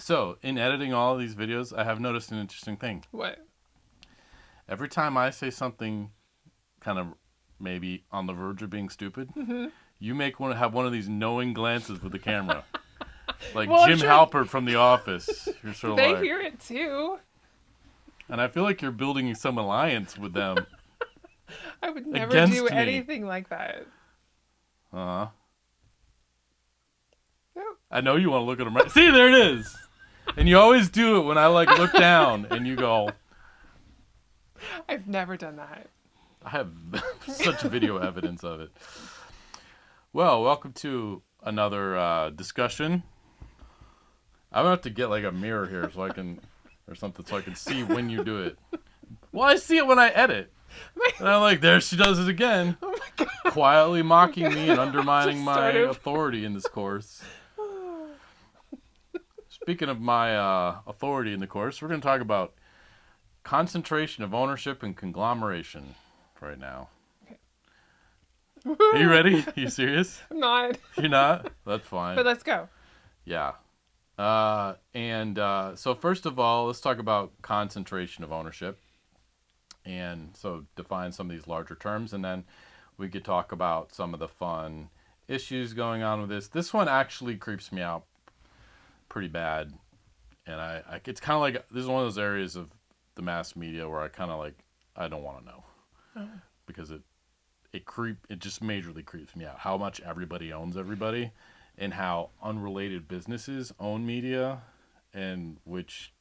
So, in editing all of these videos, I have noticed an interesting thing. What? Every time I say something kind of maybe on the verge of being stupid, Mm-hmm. you have one of these knowing glances with the camera. Like Well, I'm Jim sure Halpert from The Office. You're sort of they like, hear it too. and I feel like you're building some alliance with them I would never do against me. anything like that. Uh-huh. Nope. I know you want to look at them right. See, there it is. And you always do it when I like look down and you go, I've never done that. I have such video evidence of it. Well, welcome to another discussion. I'm gonna have to get like a mirror here so I can, or something, so I can see when you do it. Well, I see it when I edit. And I'm like, there she does it again. Oh my god. Quietly mocking me and undermining Just my started. authority in this course. Speaking of my authority in the course, we're going to talk about concentration of ownership and conglomeration right now. Are you ready? Are you serious? I'm not. You're not? That's fine. But let's go. Yeah. So first of all, let's talk about concentration of ownership. And so define some of these larger terms, and then we could talk about some of the fun issues going on with this. This one actually creeps me out pretty bad. And I it's kind of like, this is one of those areas of the mass media where I kind of like, I don't want to know. Oh. Because it just majorly creeps me out. How much everybody owns everybody, and how unrelated businesses own media, and which,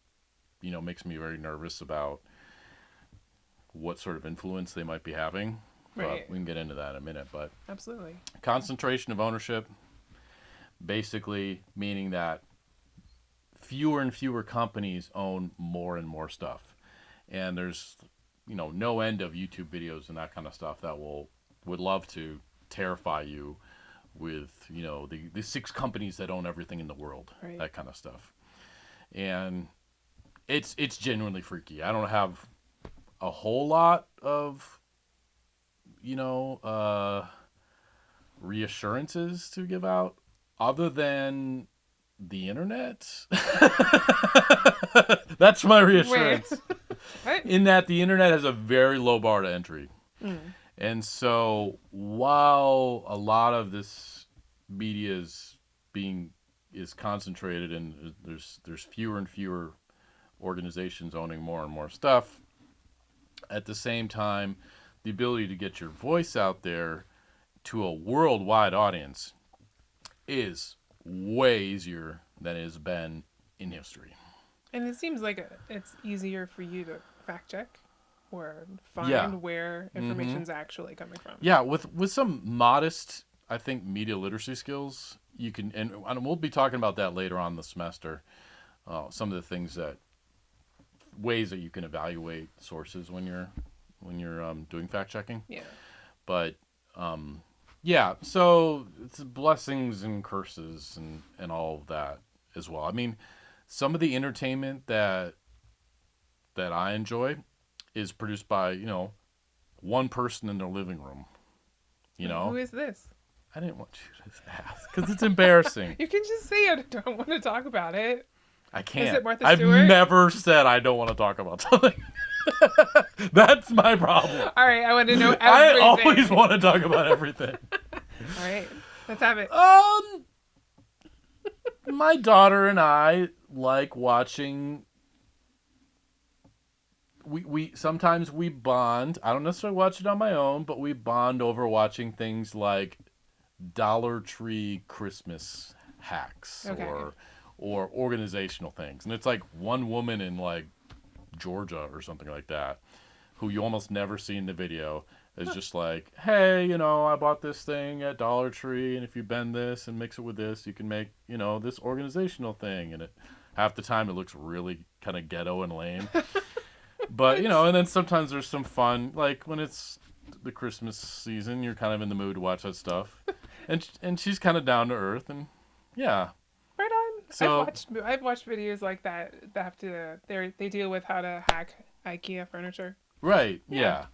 makes me very nervous about what sort of influence they might be having. Right. But we can get into that in a minute. But Absolutely. concentration of ownership, basically meaning that fewer and fewer companies own more and more stuff. And there's, no end of YouTube videos and that kind of stuff that would love to terrify you with, the 6 companies that own everything in the world, Right. that kind of stuff. And it's genuinely freaky. I don't have a whole lot of, reassurances to give out other than the internet. That's my reassurance. What? In that the internet has a very low bar to entry. Mm. And so while a lot of this media is concentrated and there's fewer and fewer organizations owning more and more stuff, at the same time, the ability to get your voice out there to a worldwide audience is way easier than it has been in history. And it seems like it's easier for you to fact check or find Yeah. where information's actually coming from. Yeah, with some modest, I think, media literacy skills, you can, and we'll be talking about that later on in the semester. Some of the things ways that you can evaluate sources when you're doing fact checking. Yeah. But yeah, so it's blessings and curses and all of that as well. I mean, some of the entertainment that I enjoy is produced by, one person in their living room. Who is this? I didn't want you to ask because it's embarrassing. You can just say I don't want to talk about it. I can't. Is it Martha I've Stewart? never said I don't want to talk about something. That's my problem. All right, I want to know everything. I always want to talk about everything. All right, let's have it. My daughter and I like watching. We sometimes we bond. I don't necessarily watch it on my own, but we bond over watching things like Dollar Tree Christmas hacks, Okay. or organizational things. And it's like one woman in like Georgia or something like that, who you almost never see in the video, is just like, hey, I bought this thing at Dollar Tree, and if you bend this and mix it with this, you can make, this organizational thing. And half the time it looks really kind of ghetto and lame. But, and then sometimes there's some fun, like when it's the Christmas season, you're kind of in the mood to watch that stuff. And she's kind of down to earth, and yeah. Right on. So I've watched videos like that have to they deal with how to hack IKEA furniture. Right. Yeah.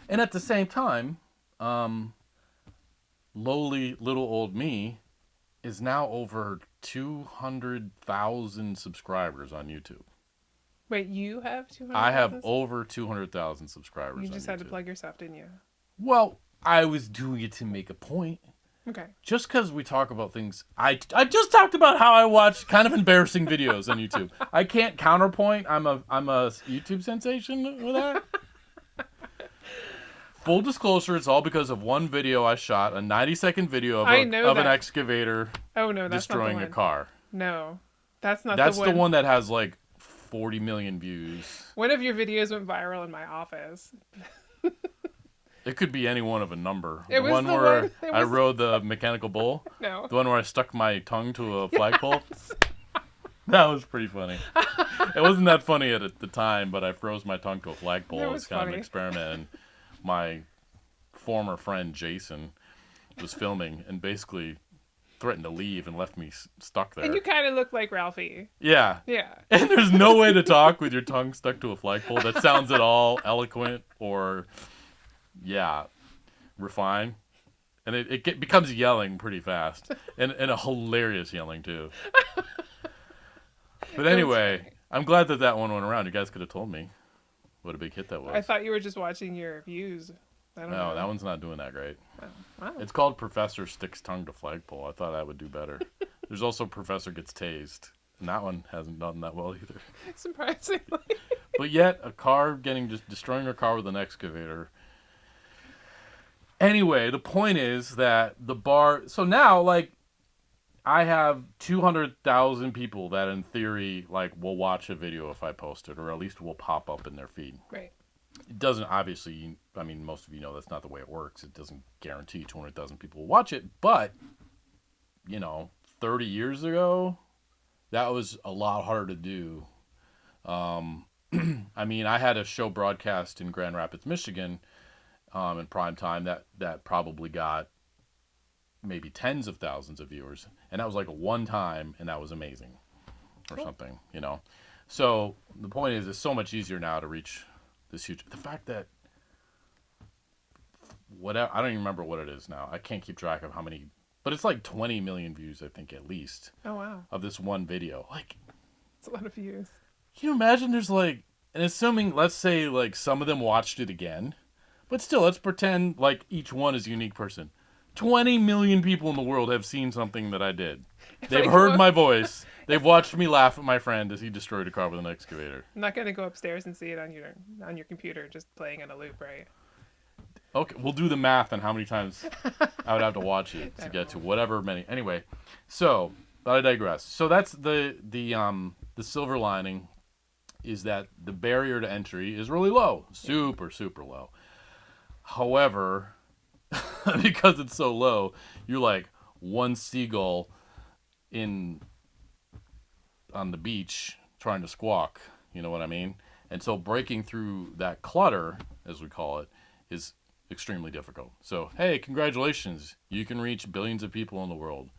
And at the same time, lowly little old me is now over 200,000 subscribers on YouTube. Wait, you have I have 200,000? over 200,000 subscribers You on just had to YouTube. plug yourself, didn't you? Well, I was doing it to make a point. Okay. Just because we talk about things, I just talked about how I watch kind of embarrassing videos on YouTube. I can't counterpoint. I'm a YouTube sensation with that. Full disclosure, it's all because of one video I shot, a 90-second video I know of an that. excavator Oh no, that's not the destroying a one. car. No, that's not the That's the one. one that has like 40 million views. One of your videos went viral in my office. It could be any one of a number. It The was one the where one. It I was rode the mechanical bull. no. The one where I stuck my tongue to a flagpole. Yes. That was pretty funny. It wasn't that funny at the time, but I froze my tongue to a flagpole. It It was was kind of funny. an experiment. And my former friend Jason was filming and basically threatened to leave and left me stuck there. And you kind of look like Ralphie. Yeah. Yeah. And there's no way to talk with your tongue stuck to a flagpole that sounds at all eloquent or, yeah, refined. And it becomes yelling pretty fast. And a hilarious yelling, too. But anyway, I'm glad that one went around. You guys could have told me what a big hit that was. I thought you were just watching your views. I don't know. No, that one's not doing that great. Oh, wow. It's called Professor Sticks Tongue to Flagpole. I thought that would do better. There's also Professor Gets Tased. And that one hasn't done that well either. Surprisingly. But yet, a car destroying a car with an excavator. Anyway, the point is that the bar. So now, like, I have 200,000 people that, in theory, like, will watch a video if I post it, or at least will pop up in their feed. Right. It doesn't, obviously, I mean, most of you know that's not the way it works. It doesn't guarantee 200,000 people will watch it, but, 30 years ago, that was a lot harder to do. I mean, I had a show broadcast in Grand Rapids, Michigan, in prime time that probably got maybe tens of thousands of viewers, and that was like one time, and that was amazing, or Cool. something, So the point is, it's so much easier now to reach this huge. The fact that whatever, I don't even remember what it is now. I can't keep track of how many, but it's like 20 million views, I think, at least, Oh wow. of this one video. Like, It's a lot of views. can you imagine? There's like, and assuming, let's say, like some of them watched it again, but still, let's pretend like each one is a unique person. 20 million people in the world have seen something that I did. They've heard my voice. They've watched me laugh at my friend as he destroyed a car with an excavator. I'm not gonna go upstairs and see it on your computer, just playing on a loop, right? Okay, we'll do the math on how many times I would have to watch it to get to whatever many. Anyway, so, but I digress. So that's the silver lining is that the barrier to entry is really low. Super, super low. However, because it's so low, you're like one seagull on the beach trying to squawk, you know what I mean? And so breaking through that clutter, as we call it, is extremely difficult. So, hey, congratulations. You can reach billions of people in the world.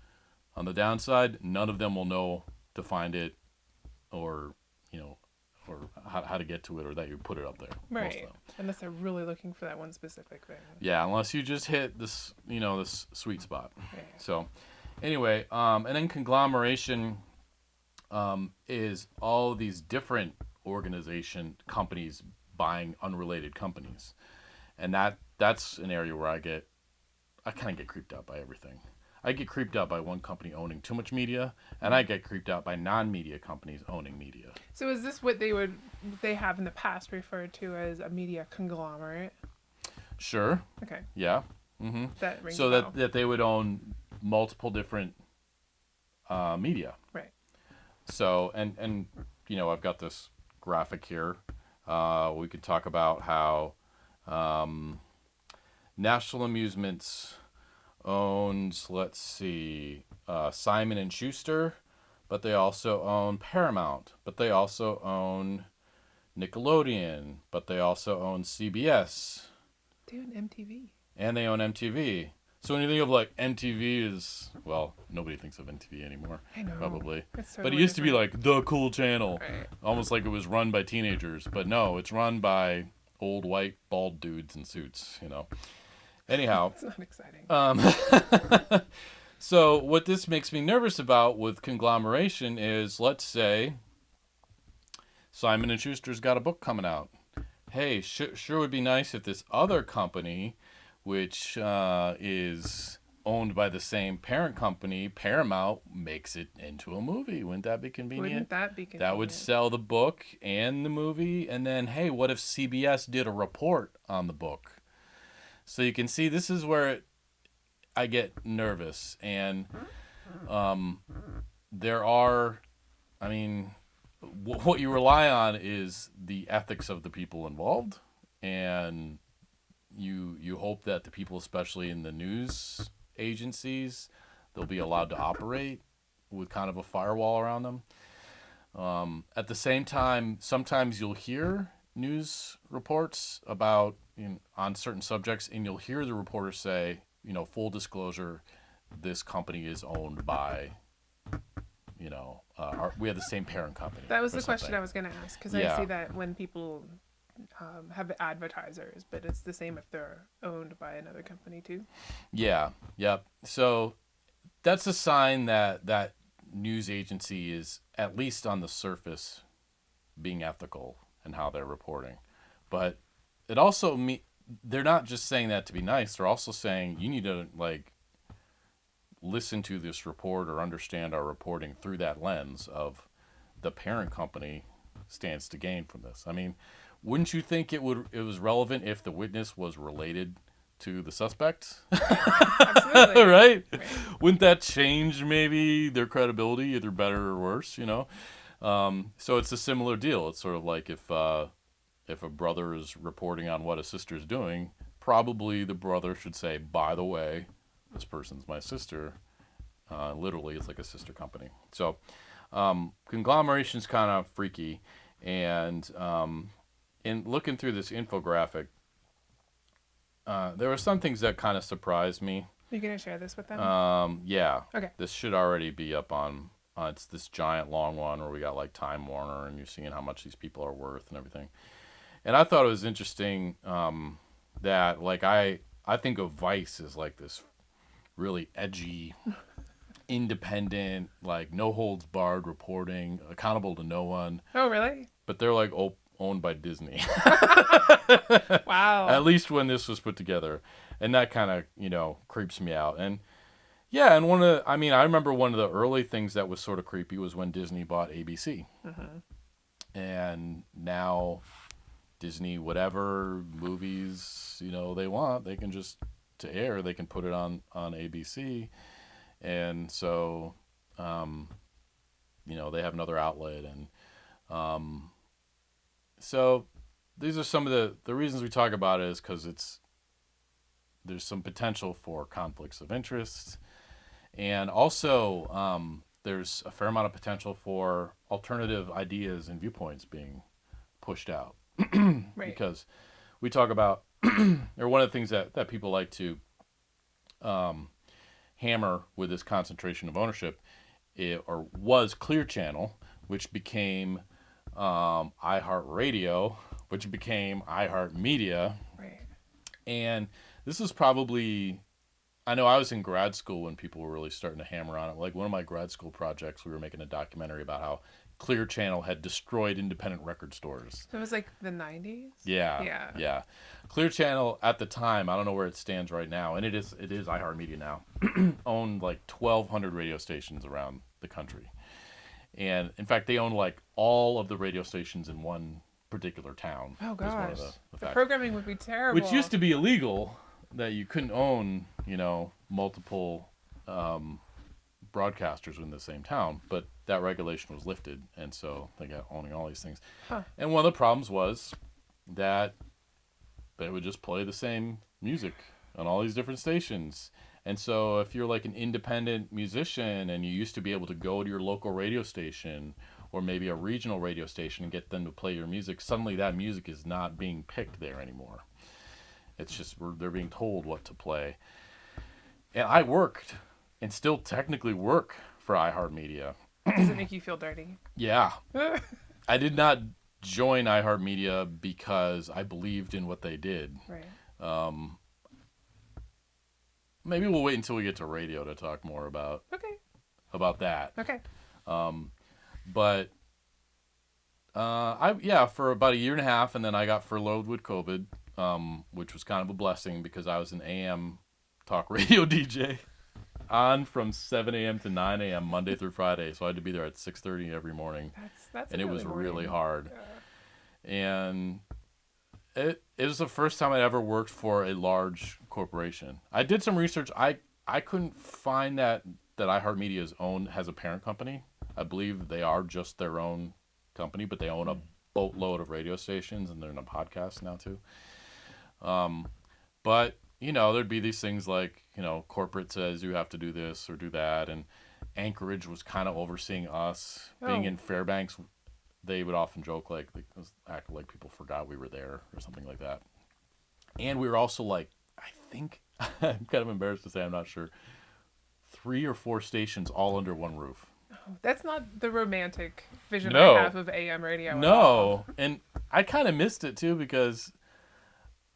On the downside, none of them will know to find it or, or how to get to it or that you put it up there. Right. Unless they're really looking for that one specific thing. Yeah, unless you just hit this, this sweet spot. Right. So, anyway, and then conglomeration is all these different companies buying unrelated companies, and that's an area where I kind of get creeped out by everything. I get creeped out by one company owning too much media, and I get creeped out by non-media companies owning media. So is this what they have in the past referred to as a media conglomerate? Sure. Okay. Yeah. Mm-hmm. That rings So a bell. that they would own multiple different media. Right. So and I've got this graphic here. We could talk about how National Amusements owns, let's see, Simon and Schuster, but they also own Paramount, but they also own Nickelodeon, but they also own CBS. They own MTV. And they own MTV. So when you think of like MTV is, well, nobody thinks of MTV anymore. I know. Probably. It's But it totally used to be different. like the cool channel. Right. Almost like it was run by teenagers. But no, it's run by old white bald dudes in suits, Anyhow. It's not exciting. So what this makes me nervous about with conglomeration is, let's say Simon and Schuster's got a book coming out. Hey, sure would be nice if this other company, which is owned by the same parent company, Paramount, makes it into a movie. Wouldn't that be convenient? Wouldn't that be That would convenient? sell the book and the movie. And then, hey, what if CBS did a report on the book? So you can see this is where I get nervous. And there are, I mean, what you rely on is the ethics of the people involved, and you hope that the people, especially in the news agencies, they'll be allowed to operate with kind of a firewall around them. At the same time, sometimes you'll hear news reports about on certain subjects, and you'll hear the reporter say, full disclosure, this company is owned by we have the same parent company. That was Or the question something. I was going to ask because I Yeah. see that when people have advertisers, but it's the same if they're owned by another company too. Yeah. Yep. So that's a sign that that news agency is at least on the surface being ethical in how they're reporting. But it also they're not just saying that to be nice. They're also saying you need to listen to this report or understand our reporting through that lens of the parent company stands to gain from this. I mean, wouldn't you think it was relevant if the witness was related to the suspect? Absolutely. Right? Right. Wouldn't that change maybe their credibility, either better or worse? So it's a similar deal. It's sort of like if a brother is reporting on what a sister's doing, probably the brother should say, by the way, this person's my sister. Literally, it's like a sister company. So conglomeration's kind of freaky. And in looking through this infographic, there were some things that kind of surprised me. Are you going to share this with them? Yeah, Okay. this should already be up on. It's this giant long one where we got like Time Warner, and you're seeing how much these people are worth and everything. And I thought it was interesting that I think of Vice as like this really edgy, independent, like no holds barred reporting, accountable to no one. Oh, really? But they're like owned by Disney. Wow. At least when this was put together, and that kind of creeps me out. And yeah, and I remember one of the early things that was sort of creepy was when Disney bought ABC, and now Disney, whatever movies they want, they can just to air, they can put it on ABC, and so they have another outlet, and so these are some of the reasons we talk about it is because there's some potential for conflicts of interest, and also there's a fair amount of potential for alternative ideas and viewpoints being pushed out Right. because we talk about or one of the things that people like to hammer with this concentration of ownership or was Clear Channel, which became iHeartRadio, which became iHeartMedia. Right. And this was probably, I know I was in grad school when people were really starting to hammer on it. Like one of my grad school projects, we were making a documentary about how Clear Channel had destroyed independent record stores. So it was like the 90s? Yeah, Yeah. yeah. Clear Channel at the time, I don't know where it stands right now, and it is iHeartMedia now, owned like 1,200 radio stations around the country. And in fact, they own like all of the radio stations in one particular town. Oh, Was one of gosh. the The facts. programming would be terrible. Which used to be illegal, that you couldn't own, multiple broadcasters in the same town. But that regulation was lifted, and so they got owning all these things. Huh. And one of the problems was that they would just play the same music on all these different stations. And so if you're like an independent musician and you used to be able to go to your local radio station or maybe a regional radio station and get them to play your music, suddenly that music is not being picked there anymore. It's just they're being told what to play. And I worked and still technically work for iHeartMedia. Does it make you feel dirty? Yeah. I did not join iHeartMedia because I believed in what they did. Right. maybe we'll wait until we get to radio to talk more Okay. about that. Okay. But I yeah, for about a year and a half, and then I got furloughed with COVID, which was kind of a blessing because I was an AM talk radio DJ on from 7 a.m. to 9 a.m. Monday through Friday, so I had to be there at 6:30 every morning, That's and an it early was really morning. hard. And it was the first time I'd ever worked for a large corporation. I did some research. I couldn't find that iHeartMedia's own has a parent company. I believe they are just their own company, but they own a boatload of radio stations, and they're in a podcast now too. But there'd be these things like corporate says you have to do this or do that, and Anchorage was kind of overseeing us being Oh, in Fairbanks. They would often joke like they act like people forgot we were there or something like that. And we were also like, I think I'm kind of embarrassed to say I'm not sure, 3 or 4 stations all under one roof. that's not the romantic vision I have No, of AM radio at all. no, and I kind of missed it too because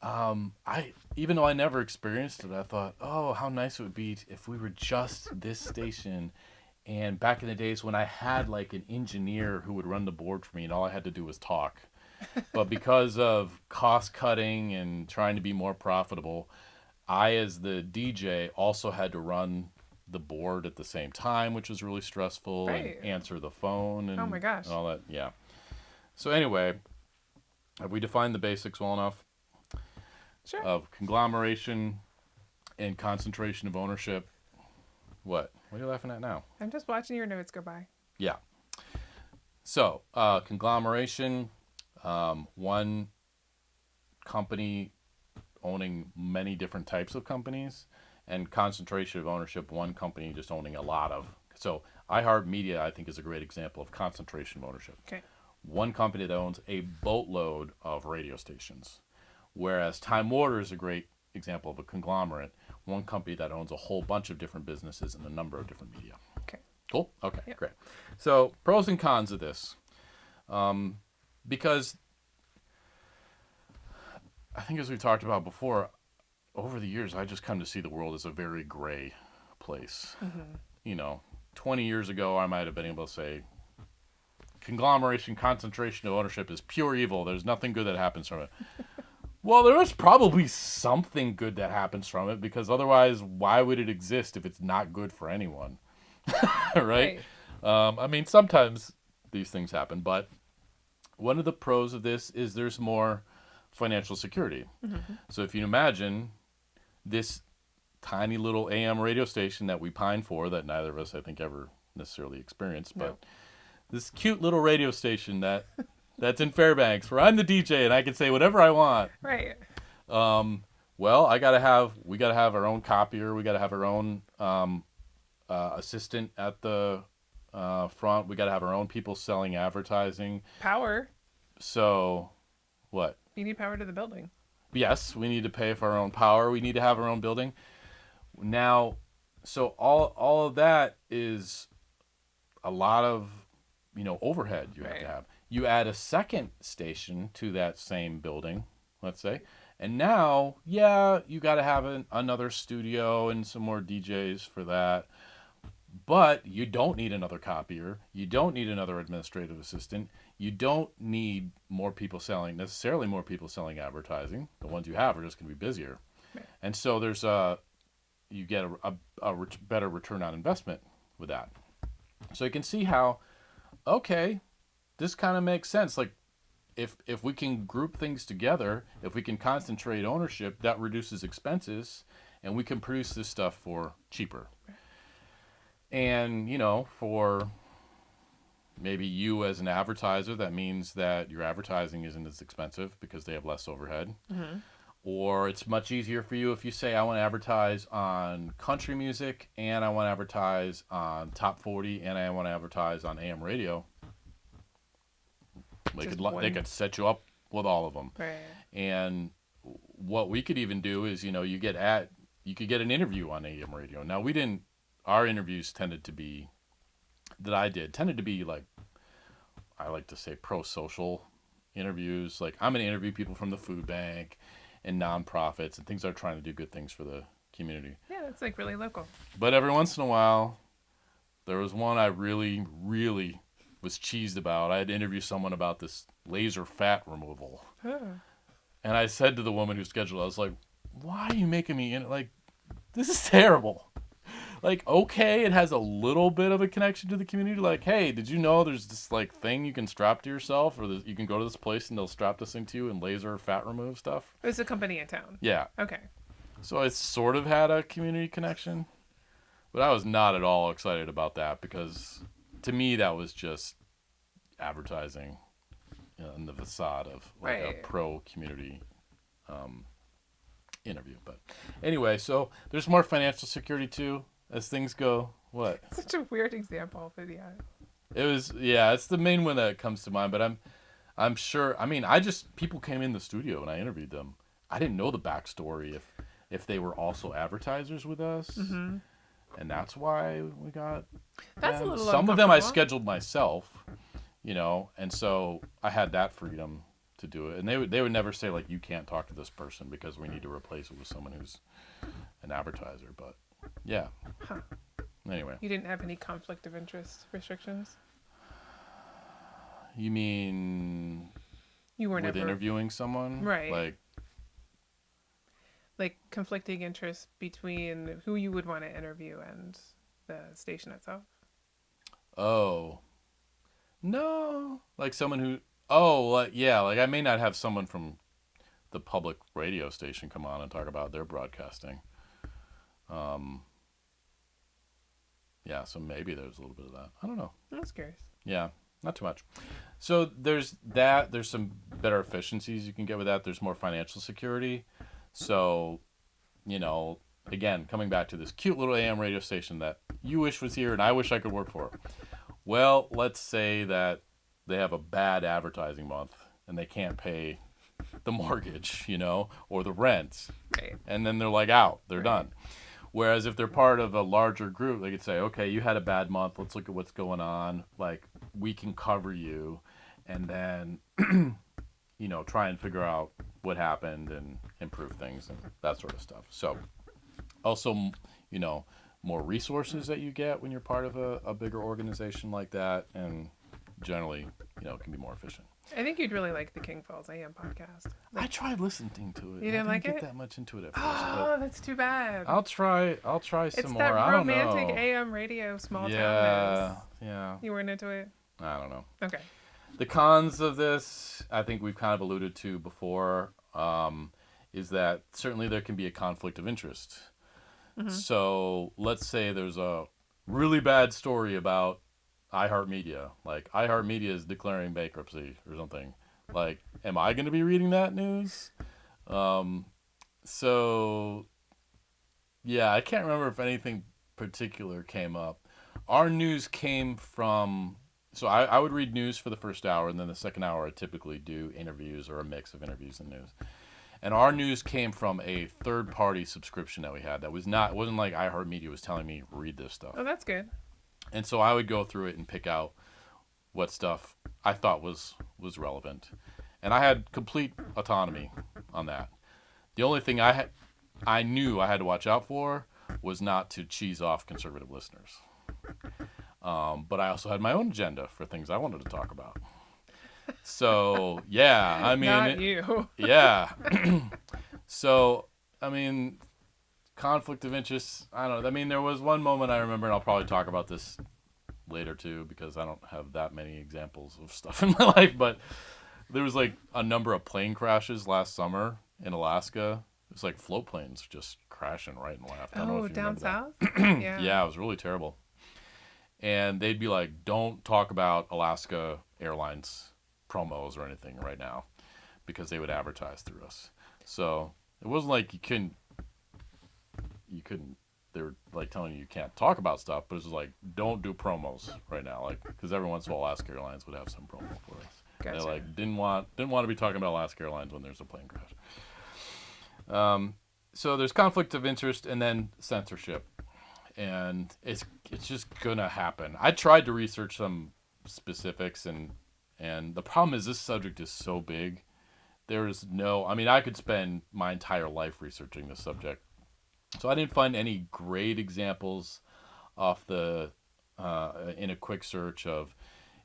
I even though I never experienced it, I thought, oh, how nice it would be if we were just this station. And back in the days when I had like an engineer who would run the board for me, and all I had to do was talk. But because of cost cutting and trying to be more profitable, I, as the DJ, also had to run the board at the same time, which was really stressful, and Right. answer the phone Oh my and gosh. all that. Yeah. So, anyway, have we defined the basics well enough Sure. of conglomeration and concentration of ownership? What? What are you laughing at now? I'm just watching your notes go by. Yeah. So, conglomeration, one company owning many different types of companies, and concentration of ownership, one company just owning a lot of. So, iHeartMedia, I think, is a great example of concentration of ownership. Okay. One company that owns a boatload of radio stations, whereas Time Warner is a great example of a conglomerate, one company that owns a whole bunch of different businesses and a number of different media. Okay. Cool? Okay, Yep. great. So, pros and cons of this. Because I think, as we talked about before, over the years, I just come to see the world as a very gray place. Mm-hmm. You know, 20 years ago, I might have been able to say conglomeration, concentration of ownership is pure evil. There's nothing good that happens from it. Well, there is probably something good that happens from it because otherwise, why would it exist if it's not good for anyone? Right? Right. I mean, sometimes these things happen, but one of the pros of this is there's more financial security. Mm-hmm. So if you imagine this tiny little AM radio station that we pine for, that neither of us, I think, ever necessarily experienced, No. but this cute little radio station that's in Fairbanks, where I'm the DJ and I can say whatever I want. Right. Well, we gotta have our own copier. We gotta have our own assistant at the front. We gotta have our own people selling advertising. Power. So, what? You need power to the building. Yes, we need to pay for our own power. We need to have our own building. Now, so all of that is a lot of overhead you have to Right. have. You add a second station to that same building, let's say, and now, yeah, you got to have another studio and some more DJs for that. But you don't need another copier. You don't need another administrative assistant. You don't need necessarily more people selling advertising. The ones you have are just going to be busier. Right. And so you get a better return on investment with that. So you can see how, okay, this kind of makes sense. Like if we can group things together, if we can concentrate ownership, that reduces expenses, and we can produce this stuff for cheaper. And, for maybe you as an advertiser, that means that your advertising isn't as expensive because they have less overhead. Mm-hmm. Or it's much easier for you if you say, I want to advertise on country music, and I want to advertise on top 40, and I want to advertise on AM radio. They could set you up with all of them. Right. And what we could even do is, you could get an interview on AM radio. Now, our interviews tended to be like, I like to say, pro-social interviews. Like, I'm going to interview people from the food bank and nonprofits and things that are trying to do good things for the community. Yeah, it's like really local. But every once in a while, there was one I really, really was cheesed about. I had to interview someone about this laser fat removal. Oh. And I said to the woman who scheduled it, I was like, why are you making me in? Like, this is terrible. Like, okay, it has a little bit of a connection to the community. Like, hey, did you know there's this, like, thing you can strap to yourself? Or you can go to this place and they'll strap this thing to you and laser fat remove stuff? It's a company in town. Yeah. Okay. So it sort of had a community connection. But I was not at all excited about that because, to me, that was just advertising in the facade of like a Right. pro community interview. But anyway, so there's more financial security too as things go. What? Such a weird example, but yeah. It was, yeah, it's the main one that comes to mind. But I'm sure. I mean, people came in the studio and I interviewed them. I didn't know the backstory if they were also advertisers with us. Mm-hmm. And that's why we got That's them. a little Some of them I uncomfortable. scheduled myself, and so I had that freedom to do it. And they would never say like you can't talk to this person because we need to replace it with someone who's an advertiser. But yeah. Huh. Anyway, You didn't have any conflict of interest restrictions? you mean You were with never interviewing someone, Right. Like conflicting interests between who you would want to interview and the station itself? Oh, no, like someone who, oh, like, yeah, like I may not have someone from the public radio station come on and talk about their broadcasting. Um, yeah, so maybe there's a little bit of that. I don't know. I was curious. Yeah, not too much. So there's that. There's some better efficiencies you can get with that. There's more financial security. So, again, coming back to this cute little AM radio station that you wish was here and I wish I could work for. Well, let's say that they have a bad advertising month and they can't pay the mortgage, or the rent. Right. And then they're like out. They're Right. done. Whereas if they're part of a larger group, they could say, okay, you had a bad month. Let's look at what's going on. Like, we can cover you. And then, try and figure out what happened and improve things and that sort of stuff. So, also, more resources that you get when you're part of a bigger organization like that. And generally, it can be more efficient. I think you'd really like the King Falls AM podcast. I tried listening to it. You didn't like get it? that much into it at first. Oh, that's too bad. I'll try It's some that more. I don't romantic know. AM radio small Yeah, townness. yeah. You weren't into it? I don't know. Okay. The cons of this, I think we've kind of alluded to before, is that certainly there can be a conflict of interest. Mm-hmm. So let's say there's a really bad story about iHeartMedia. Like, iHeartMedia is declaring bankruptcy or something. Like, am I going to be reading that news? So, yeah, I can't remember if anything particular came up. Our news came from... So I would read news for the first hour, and then the second hour I typically do interviews or a mix of interviews and news. And our news came from a third-party subscription that we had. It wasn't like iHeartMedia was telling me, read this stuff. Oh, that's good. And so I would go through it and pick out what stuff I thought was relevant. And I had complete autonomy on that. The only thing I knew I had to watch out for was not to cheese off conservative listeners. But I also had my own agenda for things I wanted to talk about. So, yeah, I mean... Not you. Yeah. So, I mean, conflict of interest, I don't know. I mean, there was one moment I remember, and I'll probably talk about this later too, because I don't have that many examples of stuff in my life, but there was like a number of plane crashes last summer in Alaska. It was like float planes just crashing right and left. I don't know Oh, if you down remember south? that. Yeah. Yeah, it was really terrible. And they'd be like, don't talk about Alaska Airlines promos or anything right now, because they would advertise through us. So it wasn't like you couldn't, they were like telling you can't talk about stuff, but it was like, don't do promos right now. Like, because every once in a while Alaska Airlines would have some promo for us. Gotcha. They like didn't want to be talking about Alaska Airlines when there's a plane crash. So there's conflict of interest and then censorship, and it's just gonna happen. I tried to research some specifics, and the problem is this subject is so big. There is no, I mean, I could spend my entire life researching this subject, So I didn't find any great examples off the in a quick search of,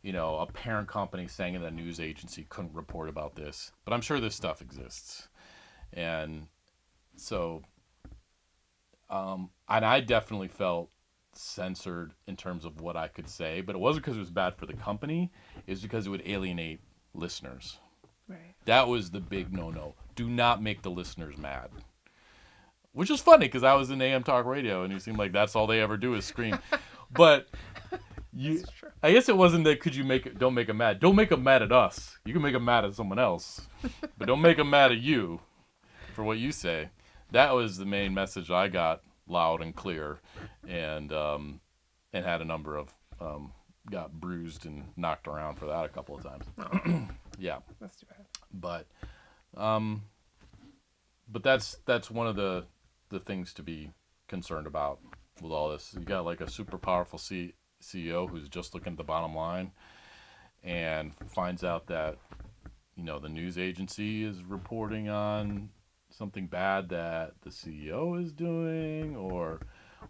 a parent company saying that a news agency couldn't report about this. But I'm sure this stuff exists. And so, and I definitely felt censored in terms of what I could say, but it wasn't because it was bad for the company. It was because it would alienate listeners. Right. That was the big no-no. Do not make the listeners mad. Which is funny because I was in AM talk radio and it seemed like that's all they ever do is scream. But you, That's true. I guess it wasn't that could you don't make them mad. Don't make them mad at us. You can make them mad at someone else, but don't make them mad at you for what you say. That was the main message I got loud and clear, and had a number of got bruised and knocked around for that a couple of times. Oh, Yeah, that's too bad. but um, but that's one of the things to be concerned about with all this. You got like a super powerful CEO who's just looking at the bottom line and finds out that the news agency is reporting on something bad that the CEO is doing, or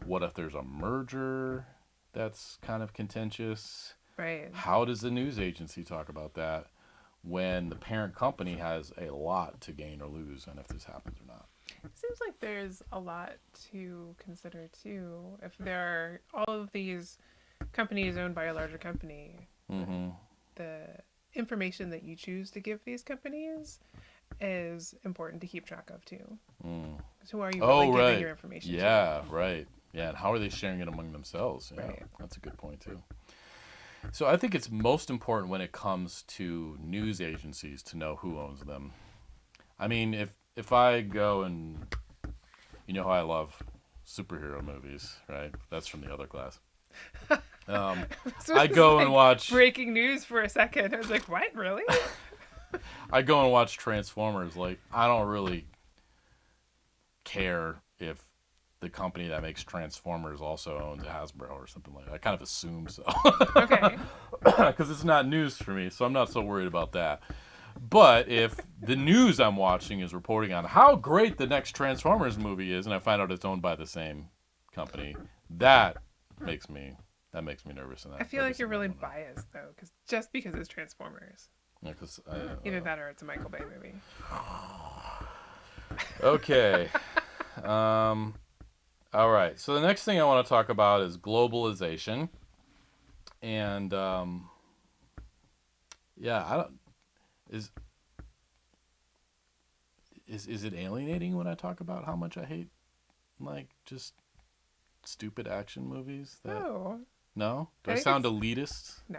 what if there's a merger that's kind of contentious? Right. How does the news agency talk about that when the parent company has a lot to gain or lose, and if this happens or not? It seems like there's a lot to consider too. If there are all of these companies owned by a larger company, Mm-hmm. the information that you choose to give these companies is important to keep track of too. Mm. So who are you really Oh, giving right. your information Yeah, right. Yeah, and how are they sharing it among themselves? to? Yeah, Right. that's a good point too. So I think it's most important when it comes to news agencies to know who owns them. I mean, if I go and how I love superhero movies, right? That's from the other class. Um, So I it's go and like watch breaking news for a second. I was like, what? Really? I go and watch Transformers. Like, I don't really care if the company that makes Transformers also owns Hasbro or something like that. I kind of assume so. Okay. Because it's not news for me, so I'm not so worried about that. But if the news I'm watching is reporting on how great the next Transformers movie is, and I find out it's owned by the same company, that makes me nervous. And I feel like you're really biased though, because it's Transformers. Yeah, 'cause Either that or it's a Michael Bay movie. okay. All right. So the next thing I want to talk about is globalization, and yeah, I don't is is it alienating when I talk about how much I hate like just stupid action movies? No. No? Do I I think sound it's- elitist? No.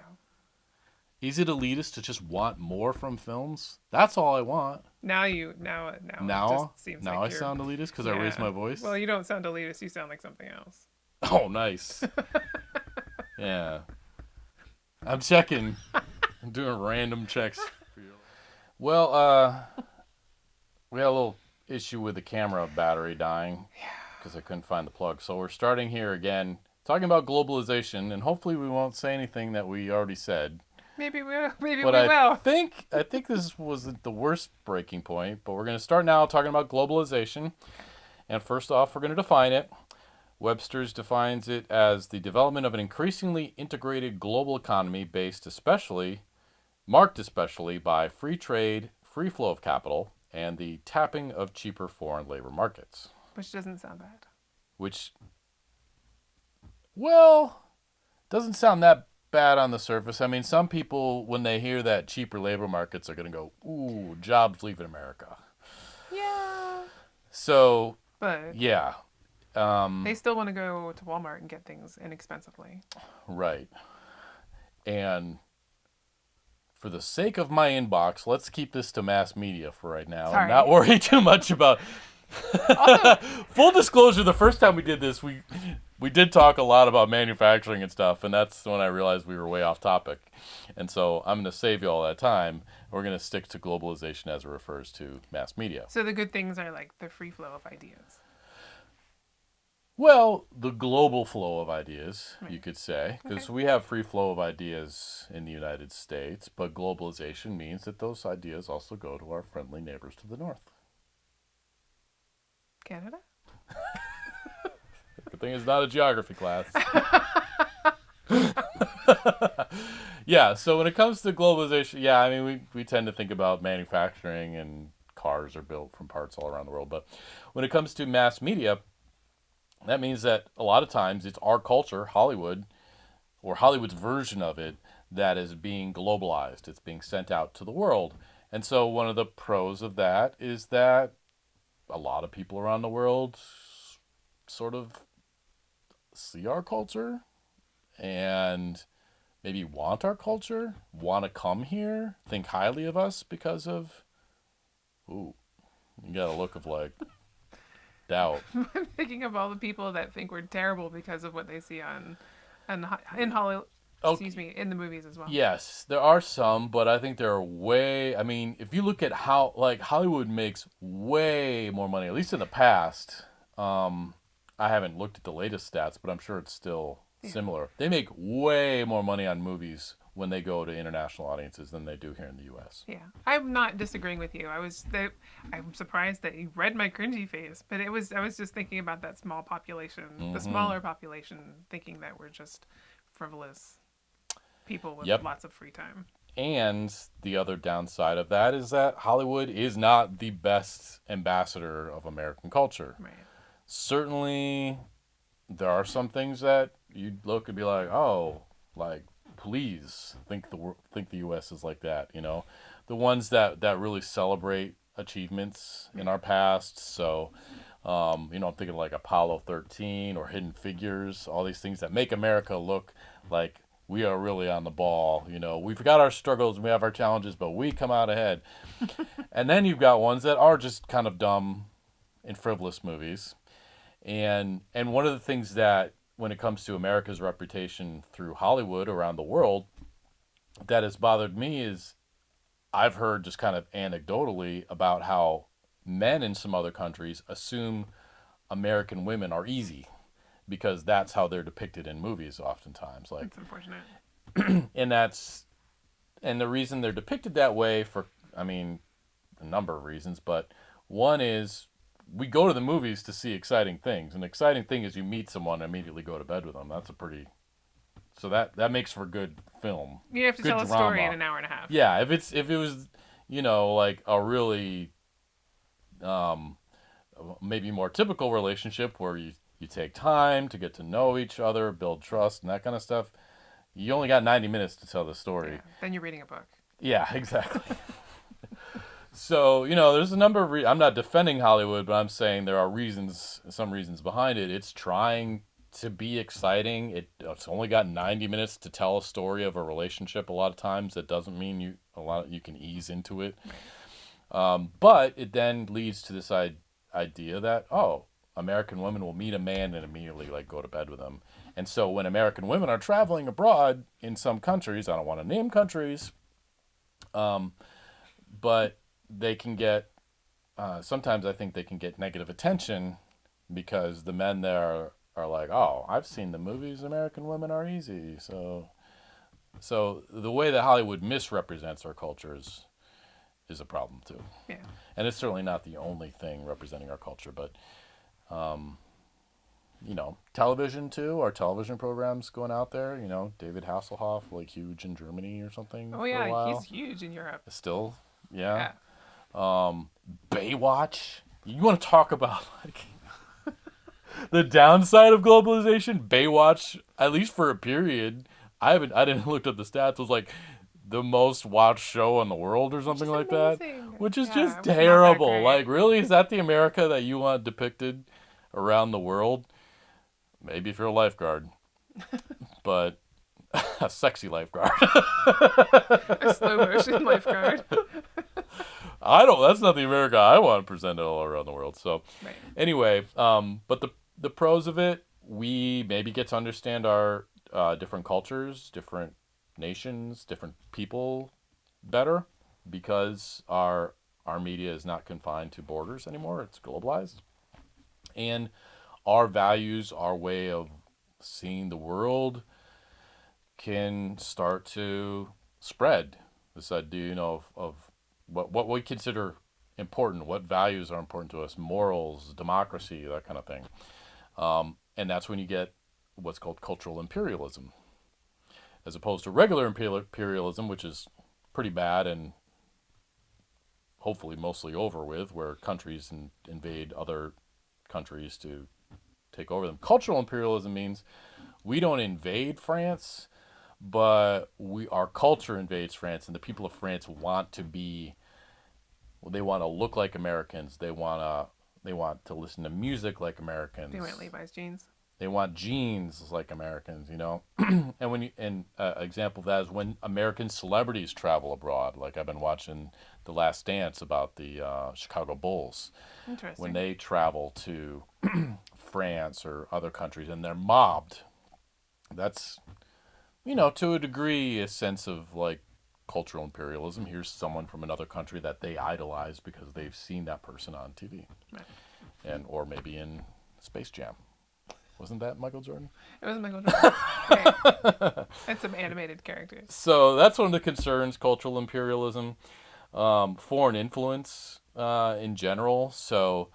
Is it elitist to just want more from films? That's all I want. Now it Now, just seems now like I you're sound elitist because I raised yeah. my voice. Well, you don't sound elitist. You sound like something else. Oh, nice. Yeah, I'm checking. I'm doing random checks. Well, we had a little issue with the camera battery dying because I couldn't find the plug. So we're starting here again, talking about globalization, and hopefully we won't say anything that we already said. Maybe we will. Maybe But we I will. think this wasn't the worst breaking point. But we're going to start now talking about globalization. And first off, we're going to define it. Webster's defines it as the development of an increasingly integrated global economy marked especially by free trade, free flow of capital, and the tapping of cheaper foreign labor markets. Which doesn't sound bad. Which, well, doesn't sound that bad on the surface. I mean, some people, when they hear that cheaper labor markets, are going to go, ooh, jobs leaving America. Yeah. So, But yeah. they still want to go to Walmart and get things inexpensively. Right. And for the sake of my inbox, let's keep this to mass media for right now and Sorry. not worry too much about. Also, Full disclosure: the first time we did this, we did talk a lot about manufacturing and stuff, and that's when I realized we were way off topic. And so I'm going to save you all that time. We're going to stick to globalization as it refers to mass media. so the good things are like the free flow of ideas. Well, the global flow of ideas, you Right. could say, because Okay. we have free flow of ideas in the United States, but globalization means that those ideas also go to our friendly neighbors to the north. Canada? Good thing it's not a geography class. Yeah, so when it comes to globalization, yeah, I mean, we tend to think about manufacturing and cars are built from parts all around the world. But when it comes to mass media, that means that a lot of times it's our culture, Hollywood, or Hollywood's version of it, that is being globalized. It's being sent out to the world. And so one of the pros of that is that a lot of people around the world sort of see our culture and maybe want our culture, want to come here, think highly of us because of, ooh, you got a look of like doubt. I'm thinking of all the people that think we're terrible because of what they see in Hollywood. Excuse Okay, me, in the movies as well. yes, there are some, but I think there are way. I mean, if you look at how like Hollywood makes way more money, at least in the past. Um, I haven't looked at the latest stats, but I'm sure it's still Yeah, similar. They make way more money on movies when they go to international audiences than they do here in the U.S. yeah. I'm not disagreeing with you. I'm surprised that you read my cringy face, but I was just thinking about that small population, the Mm-hmm. smaller population, thinking that we're just frivolous people with Yep. lots of free time. And the other downside of that is that Hollywood is not the best ambassador of American culture. Right. Certainly, there are some things that you'd look and be like, oh, like please think the U.S. is like that. You know, the ones that really celebrate achievements in Right. our past. So, I'm thinking like Apollo 13 or Hidden Figures, all these things that make America look like we are really on the ball. You know, we've got our struggles, we have our challenges, but we come out ahead. And then you've got ones that are just kind of dumb and frivolous movies. And one of the things that when it comes to America's reputation through Hollywood around the world that has bothered me is I've heard just kind of anecdotally about how men in some other countries assume American women are easy because that's how they're depicted in movies oftentimes. Like, That's unfortunate. and that's and the reason they're depicted that way for, I mean, a number of reasons, but one is we go to the movies to see exciting things. An exciting thing is you meet someone and immediately go to bed with them. That's a pretty so that makes for good film, You have to good tell a story in drama. an hour and a half. Yeah, if it was like a really um, maybe more typical relationship where you take time to get to know each other, build trust, and that kind of stuff. You only got 90 minutes to tell the Yeah. story. Then you're reading a book. Yeah, exactly. So, there's a number of I'm not defending Hollywood, but I'm saying there are some reasons behind it. It's trying to be exciting. It's only got 90 minutes to tell a story of a relationship a lot of times. That doesn't mean you can ease into it. Right. But it then leads to this idea that, oh, American women will meet a man and immediately like go to bed with him. And so when American women are traveling abroad in some countries, I don't want to name countries, um, but they can get sometimes I think they can get negative attention because the men there are like, oh, I've seen the movies. American women are easy. So the way that Hollywood misrepresents our culture is a problem too, Yeah. and it's certainly not the only thing representing our culture. But television too. Our television programs going out there. David Hasselhoff, like huge in Germany or something Oh for a yeah, he's while. huge in Europe. Still, yeah. Yeah. Baywatch. You want to talk about like the downside of globalization? Baywatch, at least for a period, I didn't look up the stats. Was like the most watched show in the world or Which something is like that, amazing. which is Yeah, just it was not that terrible. great. Like, really, is that the America that you want depicted around the world? Maybe if you're a lifeguard, but a sexy lifeguard. A slow motion lifeguard. I don't. That's not the America I want presented all around the world. So, Right. anyway, but the pros of it, we maybe get to understand our different cultures, different nations, different people better because our media is not confined to borders anymore. It's globalized, and our values, our way of seeing the world, can start to spread. This idea, of what we consider important, what values are important to us, morals, democracy, that kind of thing. And that's when you get what's called cultural imperialism, as opposed to regular imperialism, which is pretty bad and hopefully mostly over with, where countries invade other countries to take over them. Cultural imperialism means we don't invade France, but our culture invades France, and the people of France want to be. Well, they want to look like Americans. They want to listen to music like Americans. They want Levi's jeans. They want jeans like Americans, you know. And example of that is when American celebrities travel abroad. Like I've been watching The Last Dance about the Chicago Bulls. Interesting. When they travel to France or other countries and they're mobbed. That's, to a degree, a sense of like cultural imperialism. Here's someone from another country that they idolize because they've seen that person on TV, Right. or maybe in Space Jam. Wasn't that Michael Jordan? It was Michael Jordan. Right. And some animated characters. So that's one of the concerns: cultural imperialism, foreign influence in general. So,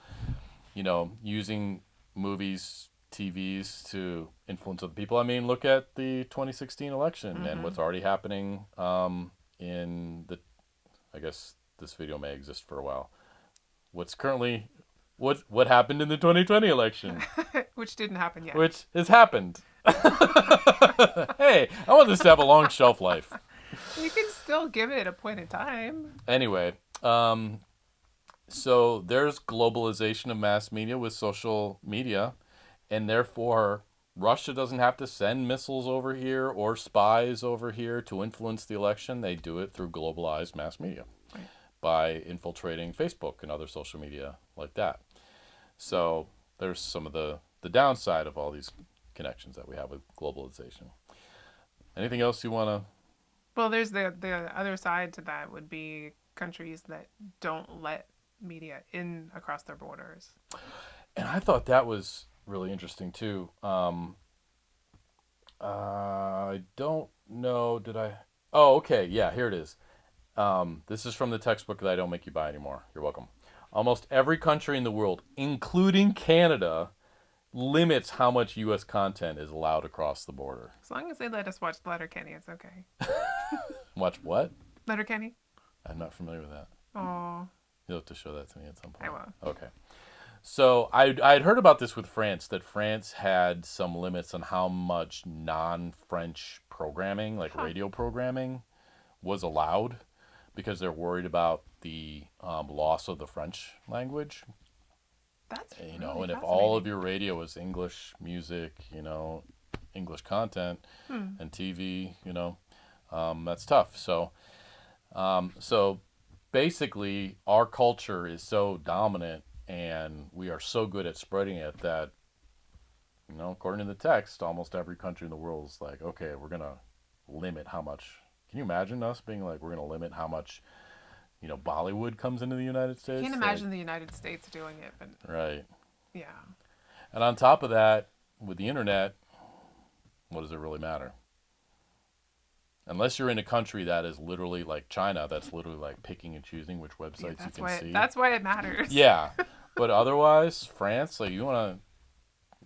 using movies, TVs to influence other people. I mean, look at the 2016 election and what's already happening in the. I guess this video may exist for a while. What happened in the 2020 election? Which didn't happen yet. Which has happened. Hey, I want this to have a long shelf life. You can still give it a point in time. Anyway, so there's globalization of mass media with social media, and therefore Russia doesn't have to send missiles over here or spies over here to influence the election. They do it through globalized mass media by infiltrating Facebook and other social media like that. So there's some of the downside of all these connections that we have with globalization. Anything else you want to? Well, there's the other side to that would be countries that don't let media in across their borders. And I thought that was really interesting too. I don't know. Did I? Oh, okay. Yeah, here it is. This is from the textbook that I don't make you buy anymore. You're welcome. Almost every country in the world, including Canada, limits how much U.S. content is allowed across the border. As long as they let us watch Letterkenny, it's okay. Watch what? Letterkenny? I'm not familiar with that. Oh. You'll have to show that to me at some point. I will. Okay. So I'd heard about this with France, that France had some limits on how much non-French programming, like radio programming, was allowed because they're worried about the loss of the French language. That's really and if all of your radio is English music, English content and TV, that's tough. So basically our culture is so dominant and we are so good at spreading it that, according to the text, almost every country in the world is like, okay, we're going to limit how much. Can you imagine us being like, we're going to limit how much, Bollywood comes into the United States? I can't imagine the United States doing it, but right. Yeah. And on top of that, with the internet, what does it really matter? Unless you're in a country that is literally like China, that's literally like picking and choosing which websites you can see. That's why it matters. Yeah. But otherwise, France, like you want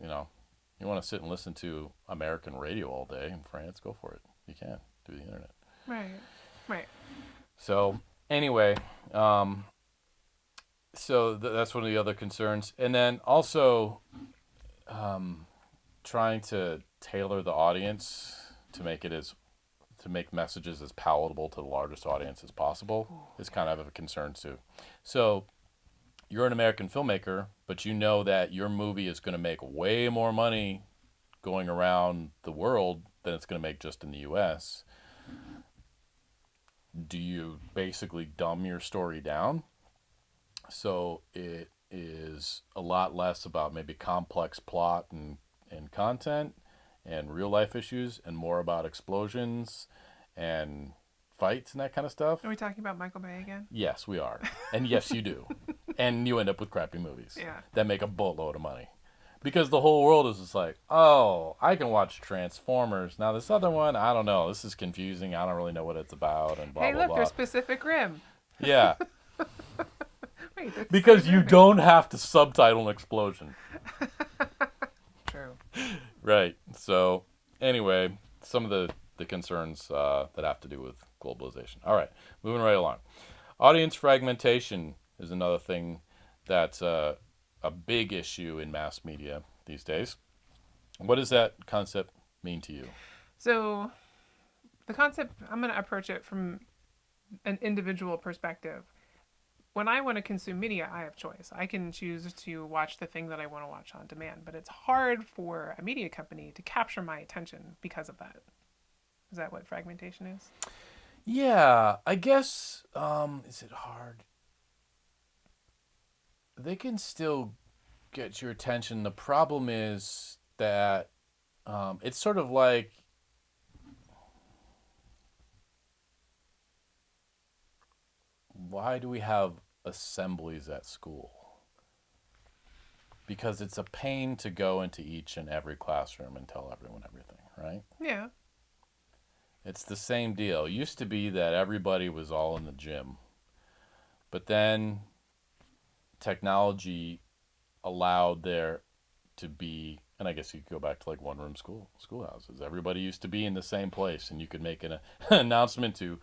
to sit and listen to American radio all day in France, go for it. You can through the internet. Right. So anyway, that's one of the other concerns. And then also trying to tailor the audience to make messages as palatable to the largest audience as possible is kind of a concern too. So you're an American filmmaker, but you know that your movie is going to make way more money going around the world than it's going to make just in the U.S. Do you basically dumb your story down? So it is a lot less about maybe complex plot and content and real life issues and more about explosions and fights and that kind of stuff. Are we talking about Michael Bay again? Yes, we are. And yes, you do. And you end up with crappy movies that make a boatload of money. Because the whole world is just like, oh, I can watch Transformers. Now this other one, I don't know. This is confusing. I don't really know what it's about and blah, hey, blah, look, blah. there's Pacific Rim. Yeah. Wait, because you don't have to subtitle an explosion. True. Right. So, anyway, some of the concerns that have to do with globalization. All right, moving right along. Audience fragmentation is another thing that's a big issue in mass media these days. What does that concept mean to you? So the concept, I'm going to approach it from an individual perspective. When I want to consume media, I have choice. I can choose to watch the thing that I want to watch on demand, but it's hard for a media company to capture my attention because of that. Is that what fragmentation is? Yeah, I guess. Is it hard? They can still get your attention. The problem is that it's sort of like, why do we have assemblies at school? Because it's a pain to go into each and every classroom and tell everyone everything, right? Yeah. It's the same deal. It used to be that everybody was all in the gym, but then technology allowed there to be, and I guess you could go back to like one room schoolhouses. Everybody used to be in the same place, and you could make an announcement to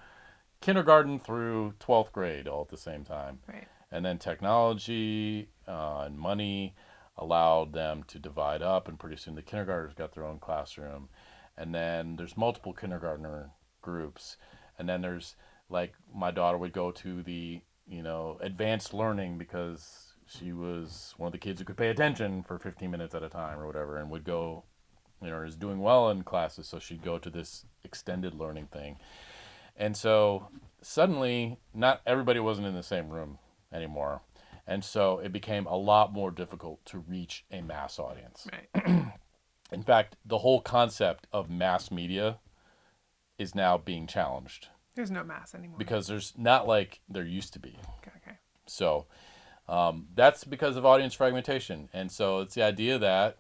kindergarten through 12th grade all at the same time. Right. And then technology and money allowed them to divide up, and pretty soon the kindergartners got their own classroom. And then there's multiple kindergartner groups. And then there's like my daughter would go to the, advanced learning because she was one of the kids who could pay attention for 15 minutes at a time or whatever, and would go, is doing well in classes, so she'd go to this extended learning thing. And so suddenly, not everybody wasn't in the same room anymore. And so it became a lot more difficult to reach a mass audience. Right. In fact, the whole concept of mass media is now being challenged There's no mass anymore. because there's not like there used to be. Okay. Okay. So that's because of audience fragmentation. And so it's the idea that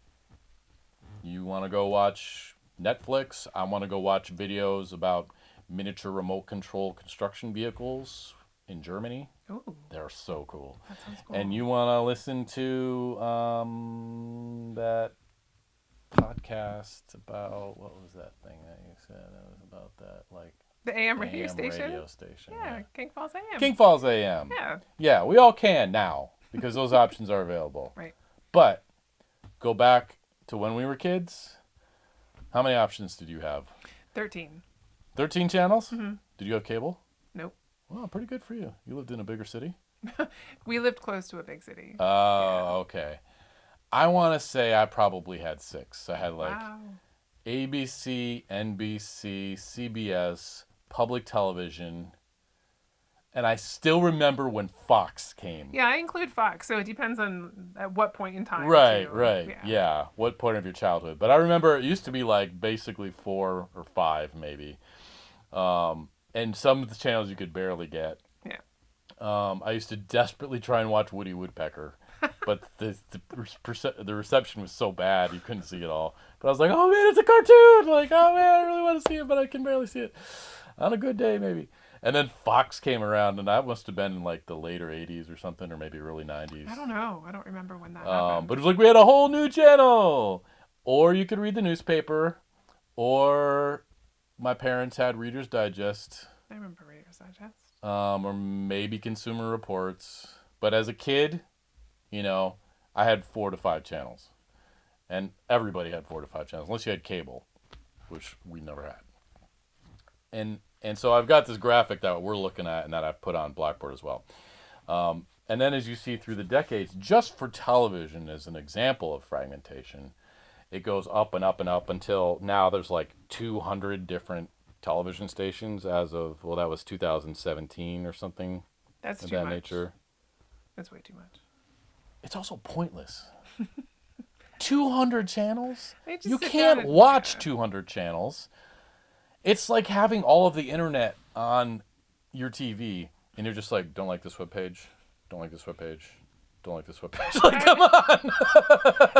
you want to go watch Netflix. I want to go watch videos about miniature remote control construction vehicles in Germany. Ooh, They're so cool. that sounds cool. And you want to listen to that podcast about, what was that thing that you said? It was about that, like, The AM radio AM station? radio station. Yeah, King Falls AM. King Falls AM. Yeah. Yeah, we all can now because those options are available. Right. But go back to when we were kids. How many options did you have? 13. 13 channels? Mm-hmm. Did you have cable? Nope. Well, pretty good for you. You lived in a bigger city? We lived close to a big city. Oh, okay. I want to say I probably had 6. I had like Wow. ABC, NBC, CBS, public television, and I still remember when Fox came. Yeah, I include Fox, so it depends on at what point in time. Right, too. right. Yeah. What point of your childhood? But I remember it used to be like basically 4 or 5 maybe. And some of the channels you could barely get. Yeah. I used to desperately try and watch Woody Woodpecker, but the reception was so bad you couldn't see it all. But I was like, oh man, it's a cartoon! Like, oh man, I really want to see it, but I can barely see it. On a good day, maybe. And then Fox came around, and that must have been in like the later '80s or something, or maybe early '90s. I don't know. I don't remember when that happened. But it was like we had a whole new channel, or you could read the newspaper, or my parents had Reader's Digest, I remember Reader's Digest. or maybe Consumer Reports. But as a kid, I had 4 to 5 channels, and everybody had 4 to 5 channels, unless you had cable, which we never had. And so I've got this graphic that we're looking at, and that I've put on Blackboard as well. And then as you see through the decades, just for television as an example of fragmentation, it goes up and up and up until now there's like 200 different television stations as of, well, that was 2017 or something That's of too that much. nature. That's way too much. It's also pointless. 200 channels? They just You sit can't down and- watch yeah. 200 channels. It's like having all of the internet on your TV, and you're just like, don't like this webpage, don't like this webpage, don't like this webpage. Like, come on.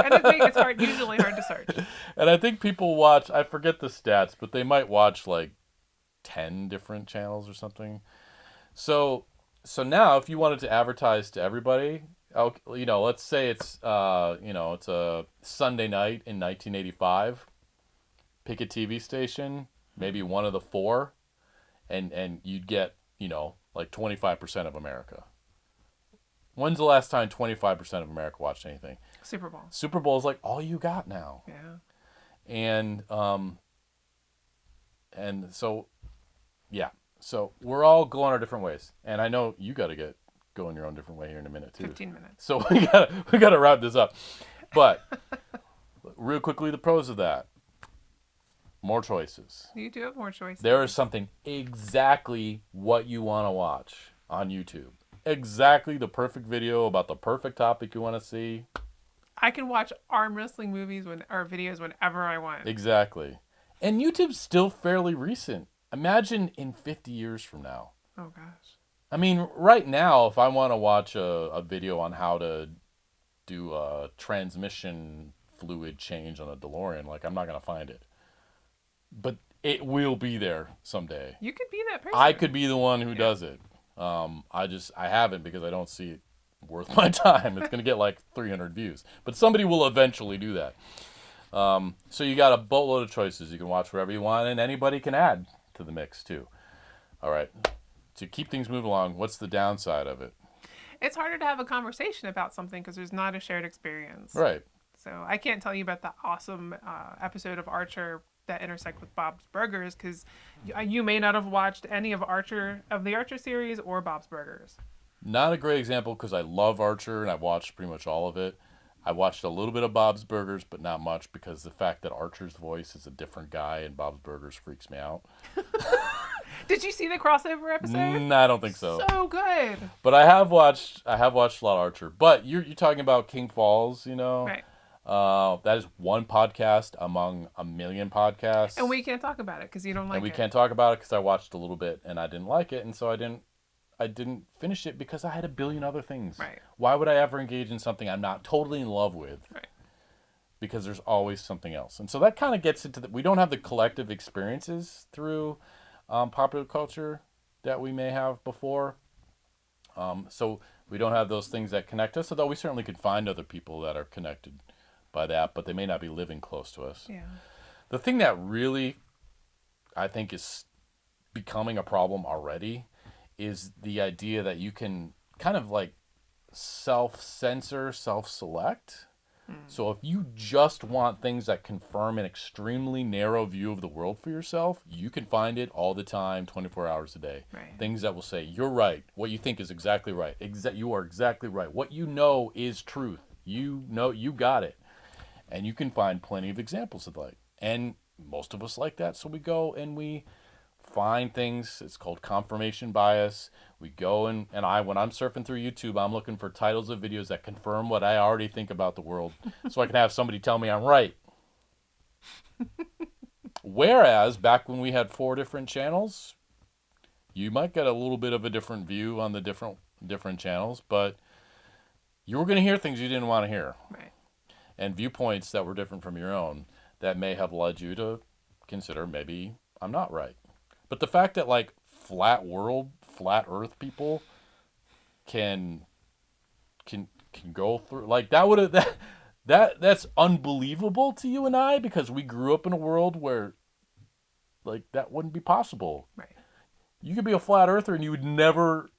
And it's usually hard to search. And I think people watch, I forget the stats, but they might watch like 10 different channels or something. So So now, if you wanted to advertise to everybody, let's say it's it's a Sunday night in 1985. Pick a TV station, maybe one of the four, and you'd get like 25% of America. When's the last time 25% of America watched anything? Super Bowl. Super Bowl is like all you got now. Yeah. And so yeah. So we're all going our different ways. And I know you got to get going your own different way here in a minute too. 15 minutes. So we got to wrap this up. But real quickly, the pros of that. More choices. You do have more choices. There is something exactly what you want to watch on YouTube. Exactly the perfect video about the perfect topic you want to see. I can watch arm wrestling movies or videos whenever I want. Exactly. And YouTube's still fairly recent. Imagine in 50 years from now. Oh, gosh. I mean, right now, if I want to watch a video on how to do a transmission fluid change on a DeLorean, like, I'm not going to find it. But it will be there someday. You could be that person. I could be the one who does it. I haven't because I don't see it worth my time. It's going to get like 300 views. But somebody will eventually do that. So you got a boatload of choices. You can watch wherever you want, and anybody can add to the mix too. All right. To keep things moving along, what's the downside of it? It's harder to have a conversation about something because there's not a shared experience. Right. So I can't tell you about the awesome episode of Archer that intersect with Bob's Burgers because you may not have watched any of the Archer series or Bob's Burgers. Not a great example because I love Archer and I've watched pretty much all of it. I watched a little bit of Bob's Burgers, but not much because the fact that Archer's voice is a different guy in Bob's Burgers freaks me out. Did you see the crossover episode? No, I don't think so. So good. But I have watched a lot of Archer. But you're talking about King Falls, Right. That is one podcast among a million podcasts. And we can't talk about it because you don't like it. And we can't talk about it because I watched a little bit and I didn't like it, and so I didn't finish it because I had a billion other things. Right. Why would I ever engage in something I'm not totally in love with? Right. Because there's always something else. And so that kind of gets into we don't have the collective experiences through popular culture that we may have before. So we don't have those things that connect us, although we certainly could find other people that are connected by that, but they may not be living close to us. Yeah. The thing that really, I think, is becoming a problem already is the idea that you can kind of like self-censor, self-select. So if you just want things that confirm an extremely narrow view of the world for yourself, you can find it all the time, 24 hours a day. Right. Things that will say, you're right. What you think is exactly right. You are exactly right. What you know is truth. You know, you got it. And you can find plenty of examples of that. And most of us like that. So we go and we find things. It's called confirmation bias. We go when I'm surfing through YouTube, I'm looking for titles of videos that confirm what I already think about the world so I can have somebody tell me I'm right. Whereas back when we had 4 different channels, you might get a little bit of a different view on the different channels, but you were going to hear things you didn't want to hear. Right. And viewpoints that were different from your own that may have led you to consider maybe I'm not right. But the fact that like flat earth people can go through like that's unbelievable to you and I because we grew up in a world where like that wouldn't be possible. Right. You could be a flat earther and you would never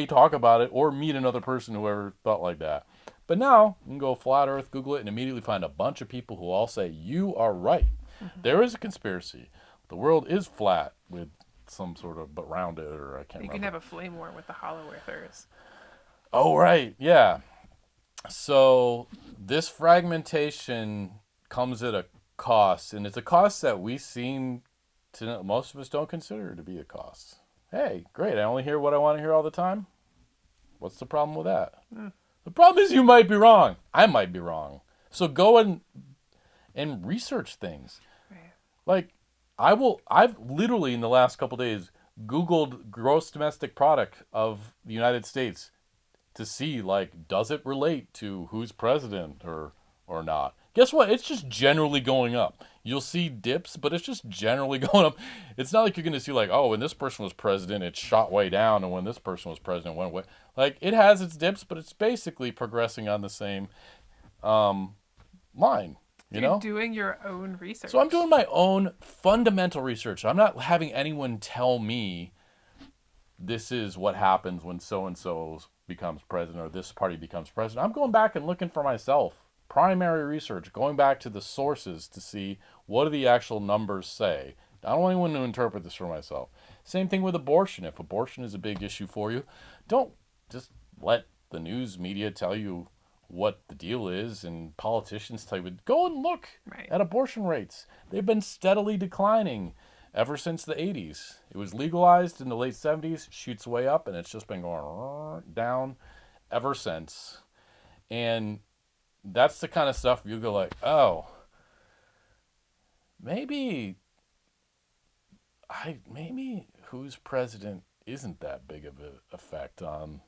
talk about it or meet another person who ever thought like that. But now you can go flat earth, Google it, and immediately find a bunch of people who all say you are right. Mm-hmm. There is a conspiracy. The world is flat with some sort of but rounded, or I can't remember. You can have a flame war with the hollow earthers. Oh, right. Yeah. So this fragmentation comes at a cost, and it's a cost that we seem to, most of us don't consider to be a cost. Hey, great. I only hear what I want to hear all the time. What's the problem with that? The problem is you might be wrong. I might be wrong. So go and research things. Right. Like, I've literally in the last couple of days Googled gross domestic product of the United States to see, like, does it relate to who's president or not? guess what? It's just generally going up. You'll see dips, but it's just generally going up. It's not like you're going to see like, oh, when this person was president, it shot way down, and when this person was president, it went way. Like it has its dips, but it's basically progressing on the same line. You You're know. doing your own research. So I'm doing my own fundamental research. I'm not having anyone tell me this is what happens when so and so becomes president or this party becomes president. I'm going back and looking for myself. Primary research, going back to the sources to see what do the actual numbers say. I don't want anyone to interpret this for myself. Same thing with abortion. If abortion is a big issue for you, don't just let the news media tell you what the deal is and politicians tell you. Go and look Right. at abortion rates. They've been steadily declining ever since the 80s. It was legalized in the late 70s, shoots way up, and it's just been going down ever since. And that's the kind of stuff you go like, oh, maybe who's president isn't that big of an effect on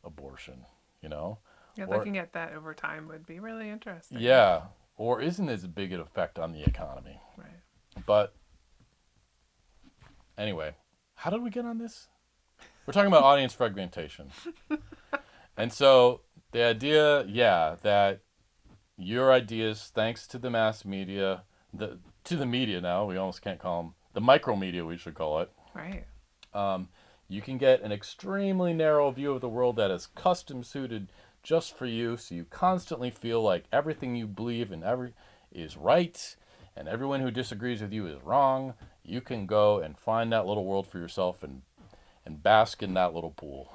abortion, you know? Yeah, Or looking at that over time would be really interesting. yeah, or isn't as big an effect on the economy. Right. But anyway, how did we get on this? We're talking about audience fragmentation. And so the idea, yeah, that your ideas, thanks to the mass media, to the media now, we almost can't call them, the micro media we should call it, Right. you can get an extremely narrow view of the world that is custom suited just for you, so you constantly feel like everything you believe and is right, and everyone who disagrees with you is wrong. You can go and find that little world for yourself and bask in that little pool.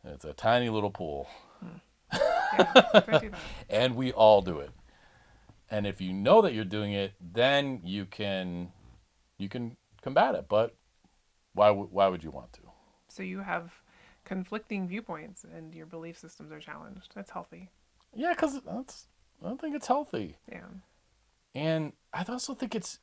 It's a tiny little pool. Yeah, don't do that. And we all do it. And if you know that you're doing it, then you can combat it. But why would you want to? So you have conflicting viewpoints and your belief systems are challenged. That's healthy. Yeah, because I don't think it's healthy. Yeah. And I also think it's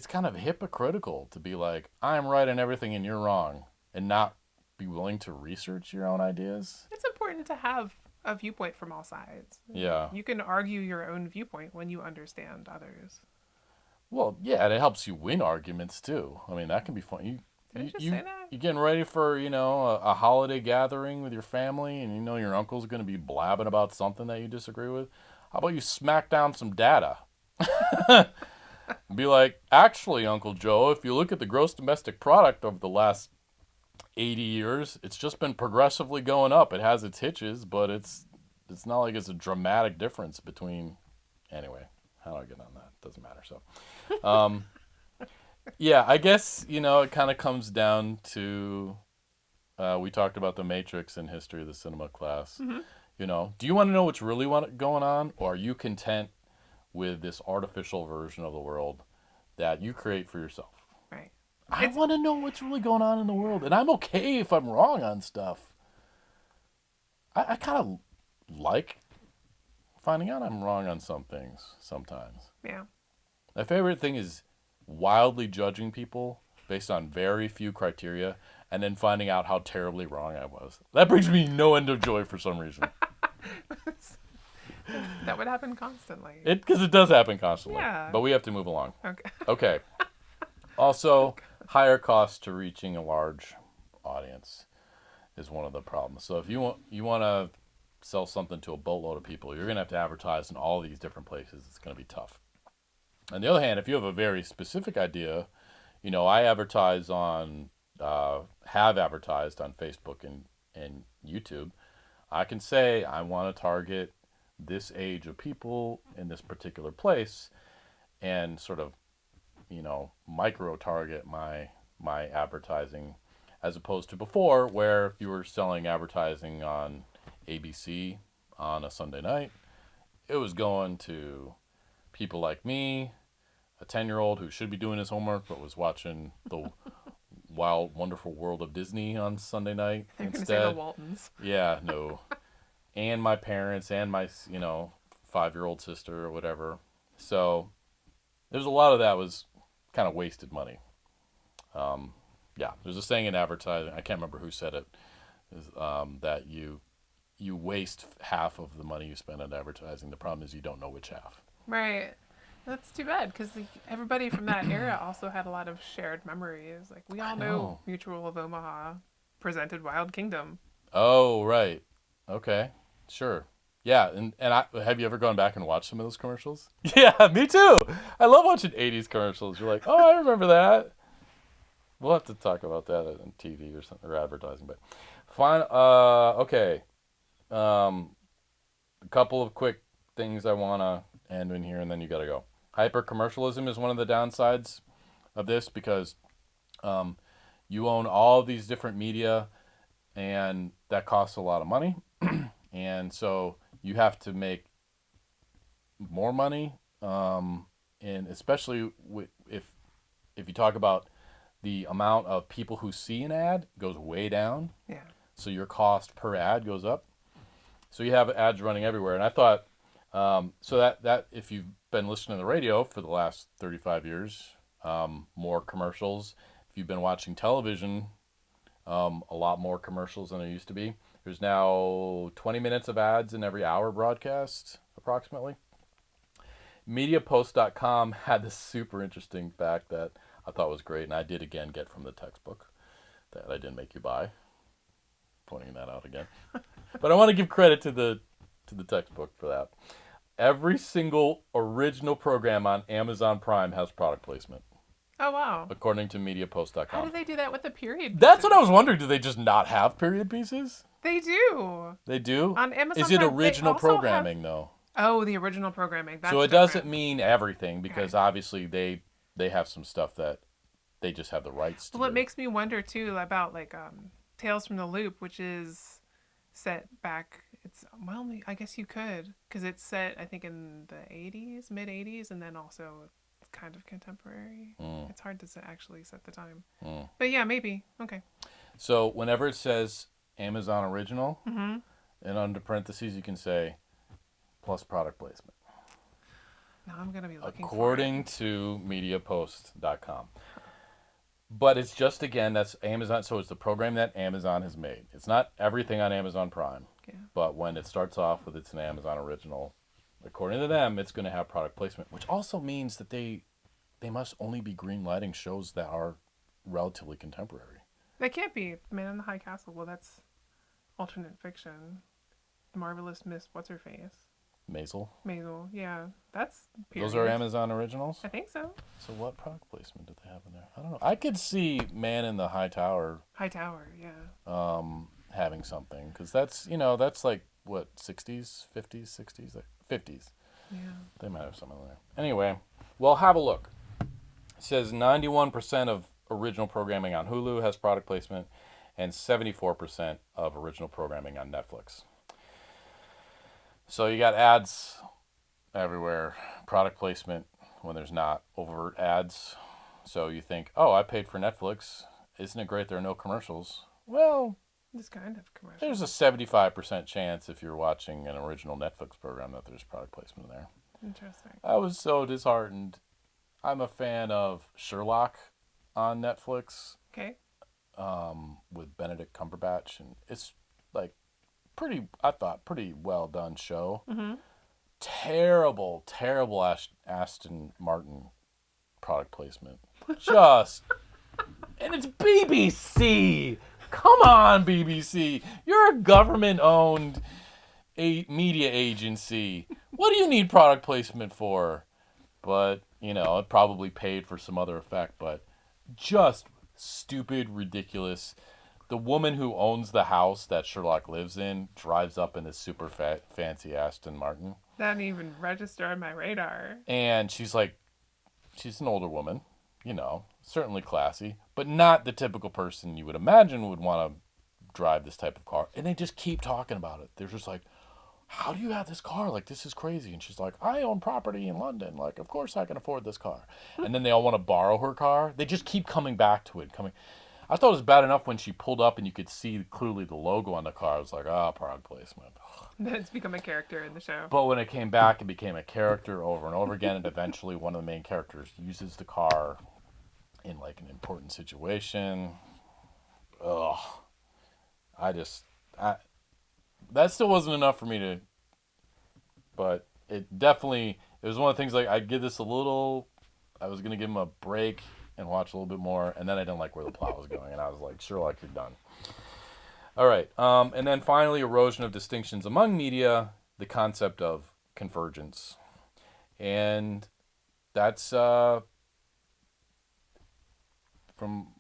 kind of hypocritical to be like, I'm right in everything and you're wrong, and not be willing to research your own ideas. It's important to have a viewpoint from all sides. Yeah. You can argue your own viewpoint when you understand others. Well, yeah, and it helps you win arguments too. I mean, that can be fun. Did I just say that? You're getting ready for, a holiday gathering with your family, and your uncle's going to be blabbing about something that you disagree with. How about you smack down some data? Be like, actually, Uncle Joe, if you look at the gross domestic product of the last 80 years, it's just been progressively going up. It has its hitches, but it's not like it's a dramatic difference between. Anyway, how do I get on that? Doesn't matter. So, yeah, I guess it kind of comes down to. We talked about the Matrix in history of the cinema class. Mm-hmm. Do you want to know what's really going on, or are you content with this artificial version of the world that you create for yourself? Right. I want to know what's really going on in the world, and I'm okay if I'm wrong on stuff. I kind of like finding out I'm wrong on some things sometimes. Yeah. My favorite thing is wildly judging people based on very few criteria and then finding out how terribly wrong I was. That brings me no end of joy for some reason. That would happen constantly. Because it does happen constantly. Yeah. But we have to move along. Okay. Okay. Also, higher cost to reaching a large audience is one of the problems. So if you want to sell something to a boatload of people, you're going to have to advertise in all these different places. It's going to be tough. On the other hand, if you have a very specific idea, I advertise have advertised on Facebook and YouTube. I can say I want to target this age of people in this particular place and sort of, micro target my advertising, as opposed to before where if you were selling advertising on ABC on a Sunday night, it was going to people like me, a 10-year-old who should be doing his homework but was watching the Wild Wonderful World of Disney on Sunday night You're going to instead. say the Waltons. Yeah, no. And my parents and my 5-year-old sister or whatever. So there's a lot of that was kind of wasted money. Yeah, there's a saying in advertising, I can't remember who said it, is that you waste half of the money you spend on advertising. The problem is you don't know which half. Right. That's too bad because everybody from that era also had a lot of shared memories. Like we I all know know. Mutual of Omaha presented Wild Kingdom. Oh, right. Okay. Sure. Yeah, and have you ever gone back and watched some of those commercials? Yeah, me too. I love watching 80s commercials. You're like, "Oh, I remember that." We'll have to talk about that on TV or something or advertising, but fine. Okay. Um, a couple of quick things I want to end in here, and then you got to go. Hyper commercialism is one of the downsides of this because um, you own all these different media, and that costs a lot of money, and so you have to make more money, and especially if you talk about the amount of people who see an ad goes way down, Yeah. so your cost per ad goes up. So you have ads running everywhere, and I thought so that if you've been listening to the radio for the last 35 years, more commercials. If you've been watching television, a lot more commercials than there used to be. There's now 20 minutes of ads in every hour broadcast, approximately. MediaPost.com had this super interesting fact that I thought was great, and I did again get from the textbook that I didn't make you buy. Pointing that out again, but I want to give credit to the textbook for that. Every single original program on Amazon Prime has product placement, Oh wow. according to How do MediaPost.com. they do that with the period That's what I pieces? was wondering. Do they just not have period pieces? They do. They do. On Is Amazon it Prime, they original also have. programming though? Oh, the original programming. So That's it doesn't different. mean everything Okay. because obviously they have some stuff that they just have the rights to Well, it do. makes me wonder too about like Tales from the Loop, which is set back. It's well, I guess you could because it's set I think in the '80s, mid '80s, and then also it's kind of contemporary. Mm, It's hard to actually set the time, mm. but yeah, maybe. Okay. So whenever it says Amazon original, Mm-hmm. and under parentheses you can say plus product placement, Now I'm gonna be looking for it. according to MediaPost.com. But it's just again that's Amazon. So it's the program that Amazon has made. It's not everything on Amazon Prime, Yeah. but when it starts off with it's an Amazon original, according to them, it's going to have product placement, which also means that they must only be green lighting shows that are relatively contemporary. That can't be Man in the High Castle. Well, that's alternate fiction. The Marvelous Miss What's Her Face. Maisel. Maisel. Yeah, that's Those are period. Amazon originals. I think so. So what product placement do they have in there? I don't know. I could see Man in the High Tower High Tower. Yeah. having something because that's like what 60s, 50s, 60s, like 50s. Yeah. They might have some in there. Anyway, well, have a look. It says 91% of original programming on Hulu has product placement, and 74% of original programming on Netflix. So you got ads everywhere, product placement when there's not overt ads. So you think, oh, I paid for Netflix. Isn't it great there are no commercials? Well, This kind of commercial. there's a 75% chance if you're watching an original Netflix program that there's product placement in there. Interesting. I was so disheartened. I'm a fan of Sherlock on Netflix Okay. with Benedict Cumberbatch, and it's like I thought, pretty well done show. Mm-hmm. Terrible, terrible Aston Martin product placement. Just, and it's BBC. Come on, BBC. You're a government owned media agency. What do you need product placement for? But, it probably paid for some other effect, but just stupid, ridiculous. The woman who owns the house that Sherlock lives in drives up in this super fancy Aston Martin. That didn't even register on my radar. And she's an older woman, certainly classy, but not the typical person you would imagine would want to drive this type of car. And they just keep talking about it. They're just like, how do you have this car? Like, this is crazy. And she's like, I own property in London. Like, of course I can afford this car. And then they all want to borrow her car. They just keep coming back to it. I thought it was bad enough when she pulled up and you could see clearly the logo on the car. I was like, product placement. Then it's become a character in the show. But when it came back, it became a character over and over again. And eventually one of the main characters uses the car in like an important situation. Ugh. That still wasn't enough for me to, but it definitely It was one of the things like I'd give this a little. I was gonna give him a break and watch a little bit more, and then I didn't like where the plot was going, and I was like, Sherlock, you're done. All right, and then finally, erosion of distinctions among media, the concept of convergence, and that's from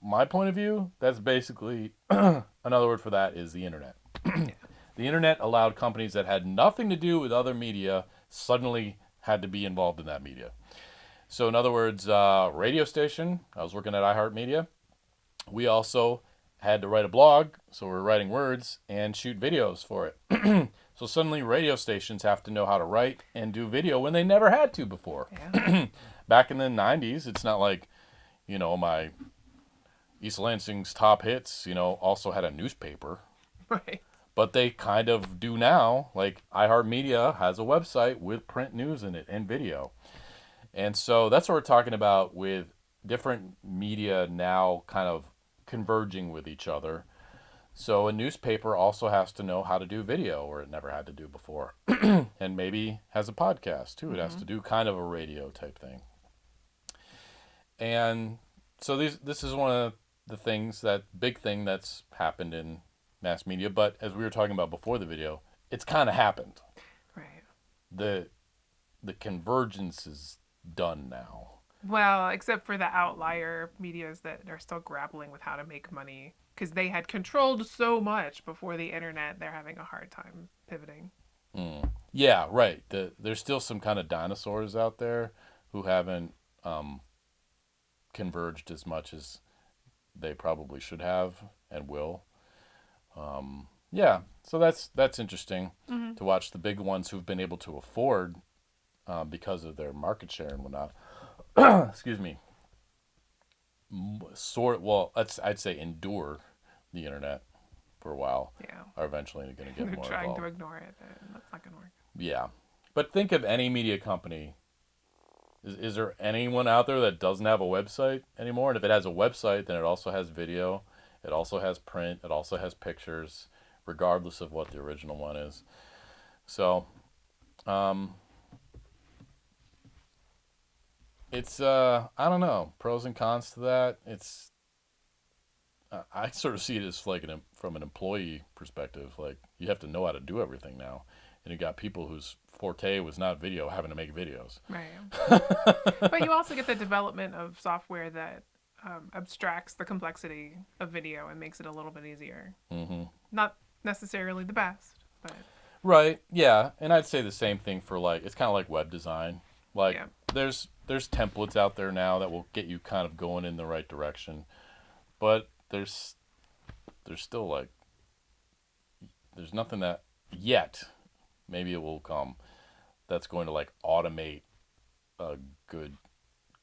my point of view, that's basically another word for that is the internet. Yeah. The internet allowed companies that had nothing to do with other media suddenly had to be involved in that media. So, in other words, radio station, I was working at iHeartMedia. We also had to write a blog, so we're writing words and shoot videos for it. So, suddenly radio stations have to know how to write and do video when they never had to before. Yeah. Back in the 90s, it's not like, my East Lansing's top hits, also had a newspaper. Right. But they kind of do now. Like iHeartMedia has a website with print news in it and video. And so that's what we're talking about with different media now kind of converging with each other. So a newspaper also has to know how to do video, or it never had to do before. And maybe has a podcast too. It has to do kind of a radio type thing. And so this is one of the big thing that's happened in mass media. But as we were talking about before the video, it's kind of happened. Right. The convergence is done now. Well, except for the outlier medias that are still grappling with how to make money because they had controlled so much before the internet, they're having a hard time pivoting. Yeah, right. There's still some kind of dinosaurs out there who haven't converged as much as they probably should have and will. Yeah, so that's interesting to watch the big ones who've been able to afford because of their market share and whatnot. Excuse me. I'd say endure the internet for a while. Yeah. Are eventually going to get They're more trying involved. to ignore it, and that's not going to work. Yeah, but think of any media company. Is there anyone out there that doesn't have a website anymore? And if it has a website, then it also has video, it also has print, it also has pictures, regardless of what the original one is. So, it's I don't know, pros and cons to that. I sort of see it as like from an employee perspective. Like you have to know how to do everything now, and you got people whose forte was not video having to make videos. Right. But you also get the development of software that abstracts the complexity of video and makes it a little bit easier. Mm-hmm. Not necessarily the best, but Right. Yeah, and I'd say the same thing for like it's kind of like web design. Like yeah. there's templates out there now that will get you kind of going in the right direction, but there's still like there's nothing that yet. Maybe it will come. That's going to like automate a good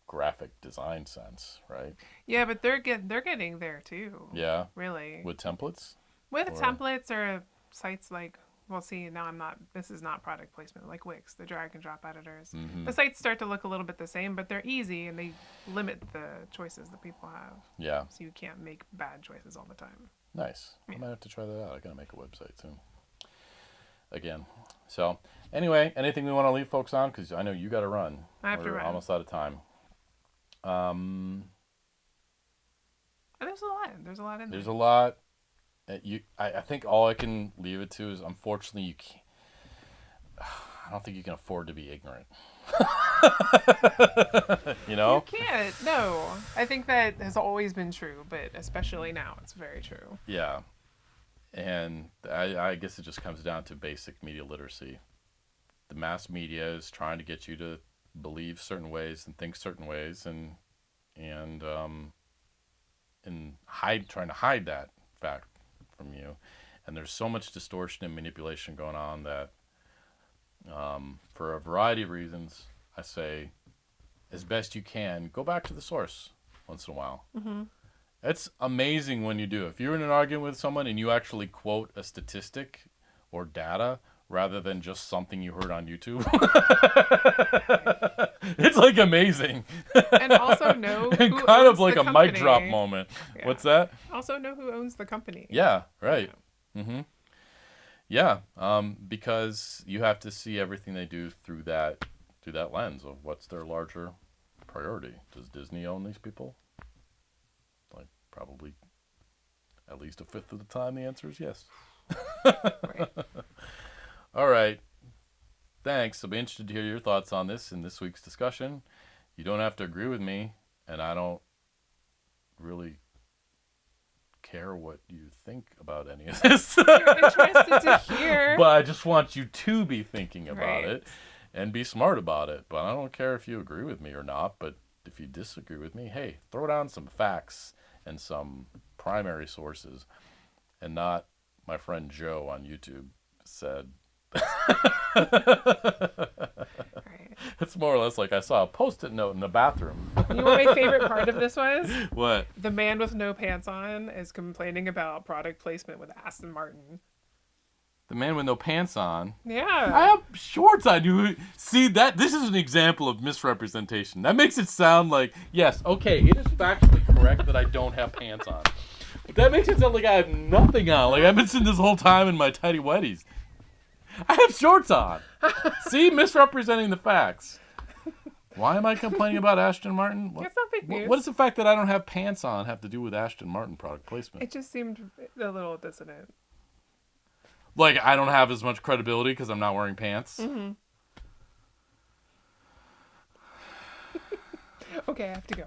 graphic design sense, right? Yeah, but they're getting there too. Yeah, Really. with templates. With Or- templates or sites like, well, see, now I'm not, this is not product placement, like Wix, the drag and drop editors. Mhm. The sites start to look a little bit the same, but they're easy and they limit the choices that people have. Yeah, So you can't make bad choices all the time. nice. Yeah. I might have to try that out. I gotta make a website soon. Again. So anyway, anything we want to leave folks on? Because I know you got to run. I have to We're run. almost out of time. And there's a lot. There's a lot in There's there. a lot. I think all I can leave it to is unfortunately you can't. I don't think you can afford to be ignorant. You know? You can't. No. I think that has always been true, but especially now, it's very true. Yeah. And I guess it just comes down to basic media literacy. The mass media is trying to get you to believe certain ways and think certain ways, and trying to hide that fact from you. And there's so much distortion and manipulation going on that, for a variety of reasons, I say, as best you can, go back to the source once in a while. Mm-hmm. It's amazing when you do. If you're in an argument with someone and you actually quote a statistic or data rather than just something you heard on YouTube, it's like amazing. And also know And who kind of owns like the a mic company. drop moment. Yeah. What's that? Also know who owns the company. Yeah, right. Mm-hmm. Yeah, because you have to see everything they do through that through that lens of what's their larger priority. Does Disney own these people? Like, probably at least a fifth of the time the answer is yes. Right. All right. Thanks. I'll be interested to hear your thoughts on this in this week's discussion. You don't have to agree with me, and I don't really care what you think about any of this. You're interested to hear. But I just want you to be thinking about Right. it and be smart about it. But I don't care if you agree with me or not. But if you disagree with me, hey, throw down some facts and some primary sources, and not my friend Joe on YouTube said. Right. It's more or less like I saw a post-it note in the bathroom. You know what my favorite part of this was? What? The man with no pants on is complaining about product placement with Aston Martin. The man with no pants on. Yeah. I have shorts on. You see that? This is an example of misrepresentation. That makes it sound like, yes, okay, it is factually correct that I don't have pants on. But that makes it sound like I have nothing on. Like I've been sitting this whole time in my tighty whities. I have shorts on. See, misrepresenting the facts. Why am I complaining about Aston Martin? It's not big news. What does the fact that I don't have pants on have to do with Aston Martin product placement? It just seemed a little dissonant. Like I don't have as much credibility because I'm not wearing pants. Mm-hmm. Okay, I have to go.